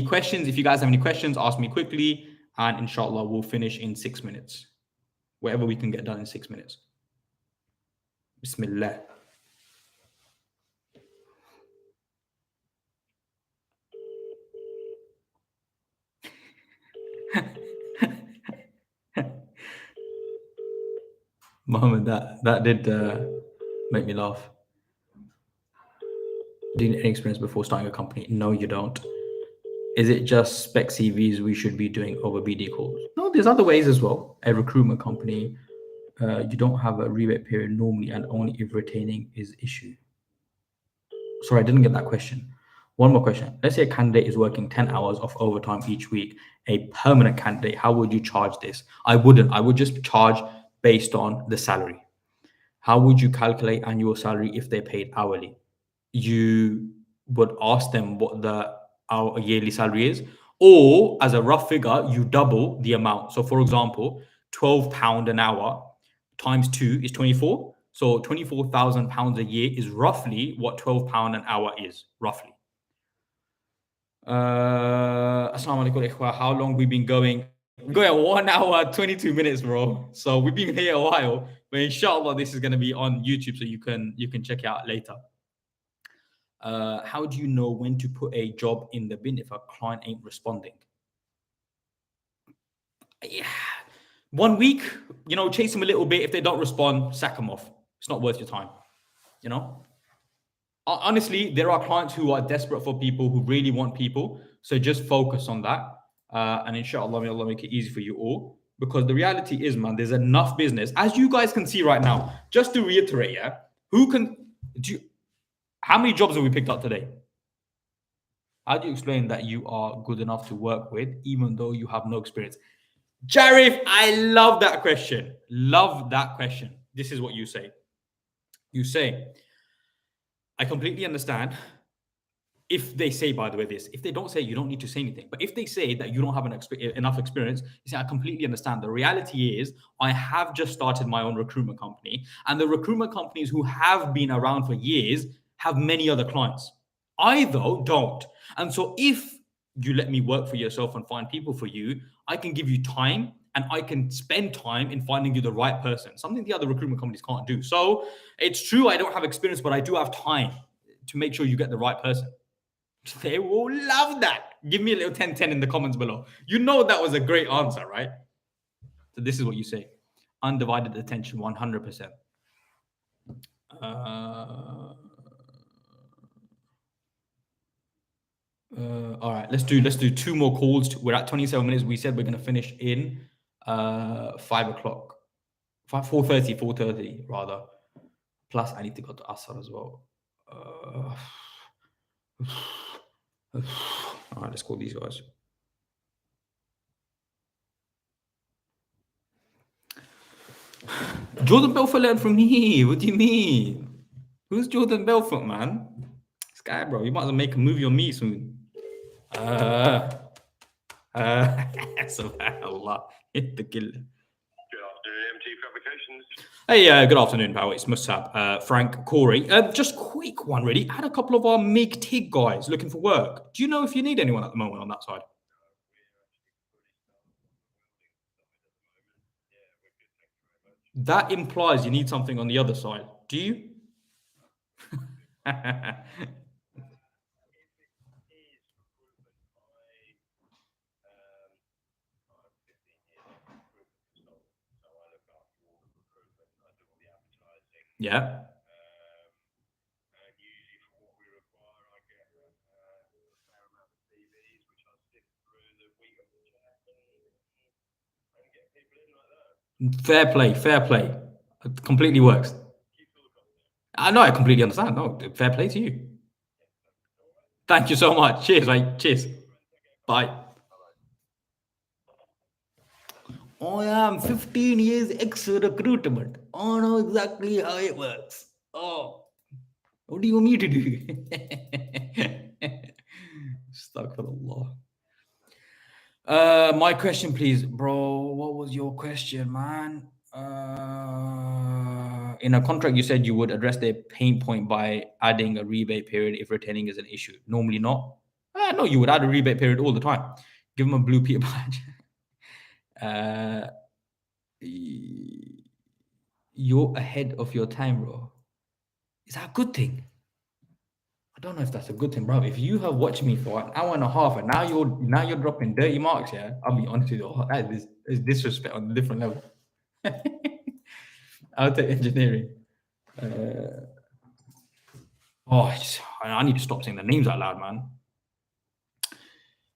questions? If you guys have any questions, ask me quickly, and inshallah we'll finish in 6 minutes. Whatever we can get done in 6 minutes. Bismillah. Mohammed, that did make me laugh. Do you need any experience before starting a company? No, you don't. Is it just spec CVs we should be doing over BD calls? No, there's other ways as well. A recruitment company, you don't have a rebate period normally, and only if retaining is issue. Sorry, I didn't get that question. One more question. Let's say a candidate is working 10 hours of overtime each week, a permanent candidate. How would you charge this? I wouldn't. I would just charge based on the salary. How would you calculate annual salary if they're paid hourly? You would ask them what our yearly salary is, or as a rough figure, you double the amount. So for example, £12 an hour times 2 is 24. So £24,000 a year is roughly what £12 an hour is, roughly. Assalamu alaikum, ikhwa. How long we've been going? We're going at 1 hour, 22 minutes, bro. So we've been here a while, but inshallah, this is going to be on YouTube, so you can check it out later. How do you know when to put a job in the bin if a client ain't responding? Yeah. 1 week, chase them a little bit. If they don't respond, sack them off. It's not worth your time. Honestly, there are clients who are desperate for people, who really want people. So just focus on that. And inshallah, may Allah make it easy for you all. Because the reality is, man, there's enough business. As you guys can see right now, just to reiterate, yeah, how many jobs have we picked up today? How do you explain that you are good enough to work with, even though you have no experience? Jarif, I love that question. Love that question. This is what you say. You say, I completely understand. If they say, by the way, this, if they don't say, you don't need to say anything. But if they say that you don't have enough experience, you say, I completely understand. The reality is, I have just started my own recruitment company. And the recruitment companies who have been around for years have many other clients. I, though, don't. And so if you let me work for yourself and find people for you, I can give you time, and I can spend time in finding you the right person, something the other recruitment companies can't do. So it's true, I don't have experience, but I do have time to make sure you get the right person. They will love that. Give me a little 10-10 in the comments below. You know that was a great answer, right? So this is what you say. Undivided attention, 100%. All right, let's do 2 more calls. We're at 27 minutes. We said we're going to finish in 5 o'clock. 4:30 rather. Plus, I need to go to Asr as well. All right, let's call these guys. Jordan Belfort learned from me. What do you mean? Who's Jordan Belfort, man? This guy, bro. You might as well make a movie on me soon. Subhanallah. Hit the killer.
Good afternoon, MT Fabrications.
Hey, good afternoon, pal. It's Musab, Frank, Corey. Just quick one, really. I had a couple of our MIG TIG guys looking for work. Do you know if you need anyone at the moment on that side? That implies you need something on the other side. Do you? Yeah.
And usually for what we require, I get a fair amount of CVs, which I sift through the week of the chat and get people in like that.
Fair play. Fair play. It completely works.
Keeps all the costs down.
I know. I completely understand. No, fair play to you. Thank you so much. Cheers, mate. Cheers. Bye. I am 15 years ex-recruitment. I know exactly how it works. Oh, what do you want me to do? Astaghfirullah. My question, please, bro. What was your question, man? In a contract, you said you would address their pain point by adding a rebate period if retaining is an issue. Normally not. No, you would add a rebate period all the time. Give them a blue Peter badge. You're ahead of your time, bro. Is that a good thing? I don't know if that's a good thing, bro. If you have watched me for an hour and a half and now you're dropping dirty marks, yeah, I'll be honest with you. That is disrespect on a different level. I'll take engineering. I need to stop saying the names out loud, man.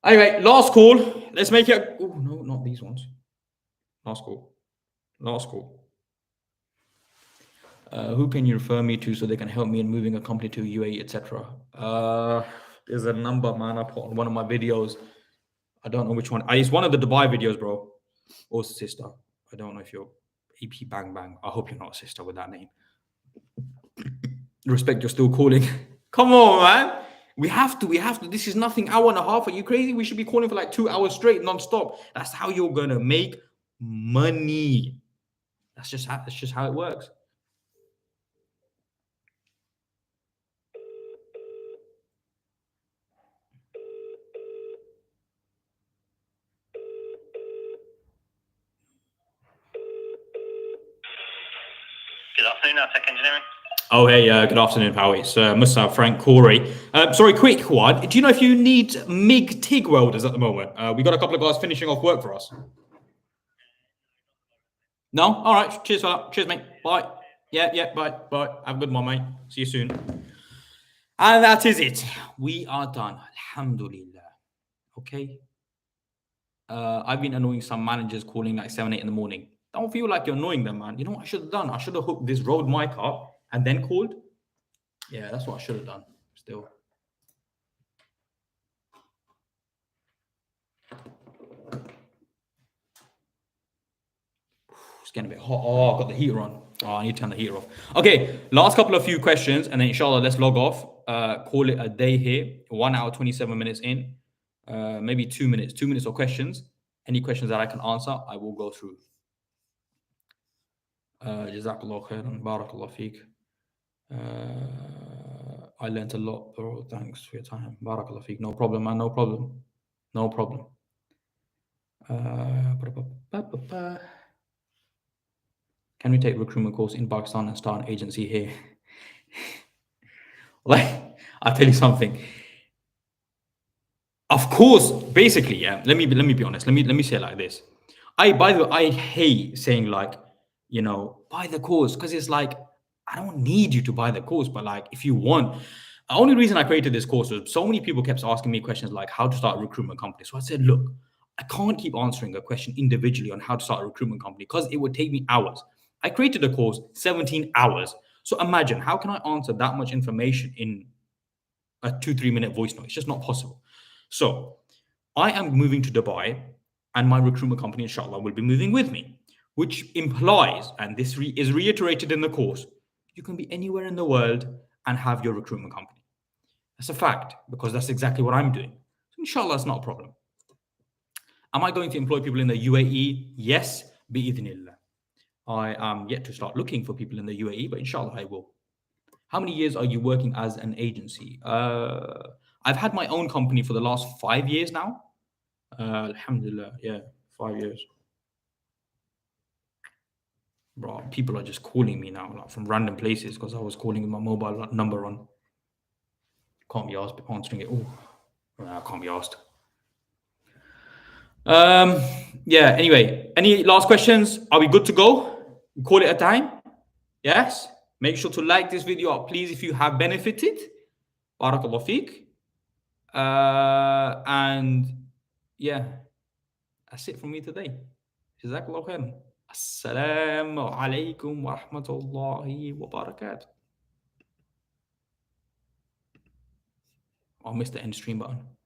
Anyway, last call. Let's make it. Oh no, not these ones. Last call. Who can you refer me to so they can help me in moving a company to UAE, etc.? There's a number, man. I put on one of my videos. I don't know which one. It's one of the Dubai videos, bro. Or sister. I don't know if you're AP Bang Bang. I hope you're not a sister with that name. Respect, you're still calling. Come on, man. We have to. This is nothing hour and a half. Are you crazy? We should be calling for like 2 hours straight, non-stop. That's how you're gonna make money. That's just how it works.
Good afternoon, Tech Engineering.
Oh, hey, good afternoon, pal. It's Musa, Frank, Corey. Sorry, quick one. Do you know if you need MIG TIG welders at the moment? We got a couple of guys finishing off work for us. No? All right. Cheers for that. Cheers, mate. Bye. Yeah, bye. Have a good one, mate. See you soon. And that is it. We are done. Alhamdulillah. Okay. I've been annoying some managers calling like 7, 8 in the morning. Don't feel like you're annoying them, man. You know what I should have done? I should have hooked this Rode mic up and then called. Yeah, that's what I should have done. Still. It's getting a bit hot. Oh, I've got the heater on. Oh, I need to turn the heater off. Okay, last couple of few questions, and then inshallah, let's log off. Call it a day here. 1 hour, 27 minutes in. Maybe 2 minutes. 2 minutes of questions. Any questions that I can answer, I will go through. Jazakallah khairan. Barakallah feek. I learned a lot, bro. Thanks for your time. Barakallah feek. No problem, man. No problem. Can we take recruitment course in Pakistan and start an agency here? Like, I'll tell you something. Of course, basically, yeah. Let me be honest. Let me say it like this. By the way, I hate saying like, you know, buy the course, because it's like, I don't need you to buy the course, but like, if you want, the only reason I created this course was so many people kept asking me questions like how to start a recruitment company. So I said, look, I can't keep answering a question individually on how to start a recruitment company because it would take me hours. I created a course, 17 hours. So imagine, how can I answer that much information in a 2-3 minute voice note? It's just not possible. So I am moving to Dubai, and my recruitment company, inshallah, will be moving with me, which implies, and this is reiterated in the course, you can be anywhere in the world and have your recruitment company. That's a fact, because that's exactly what I'm doing. So inshallah, it's not a problem. Am I going to employ people in the UAE? Yes, bi'idhnillah. I am yet to start looking for people in the UAE, but inshallah I will. How many years are you working as an agency? I've had my own company for the last 5 years now. Alhamdulillah, yeah, 5 years. Bro, people are just calling me now, like from random places, because I was calling with my mobile number on. Can't be asked answering it. Oh, I can't be asked. Yeah, anyway, any last questions? Are we good to go? Call it a time? Yes? Make sure to like this video up, please, if you have benefited. Barakallah feek. And yeah, that's it from me today. Jazakallah khairan. Assalamu alaikum wa rahmatullahi wa barakatuh. I missed the end stream button.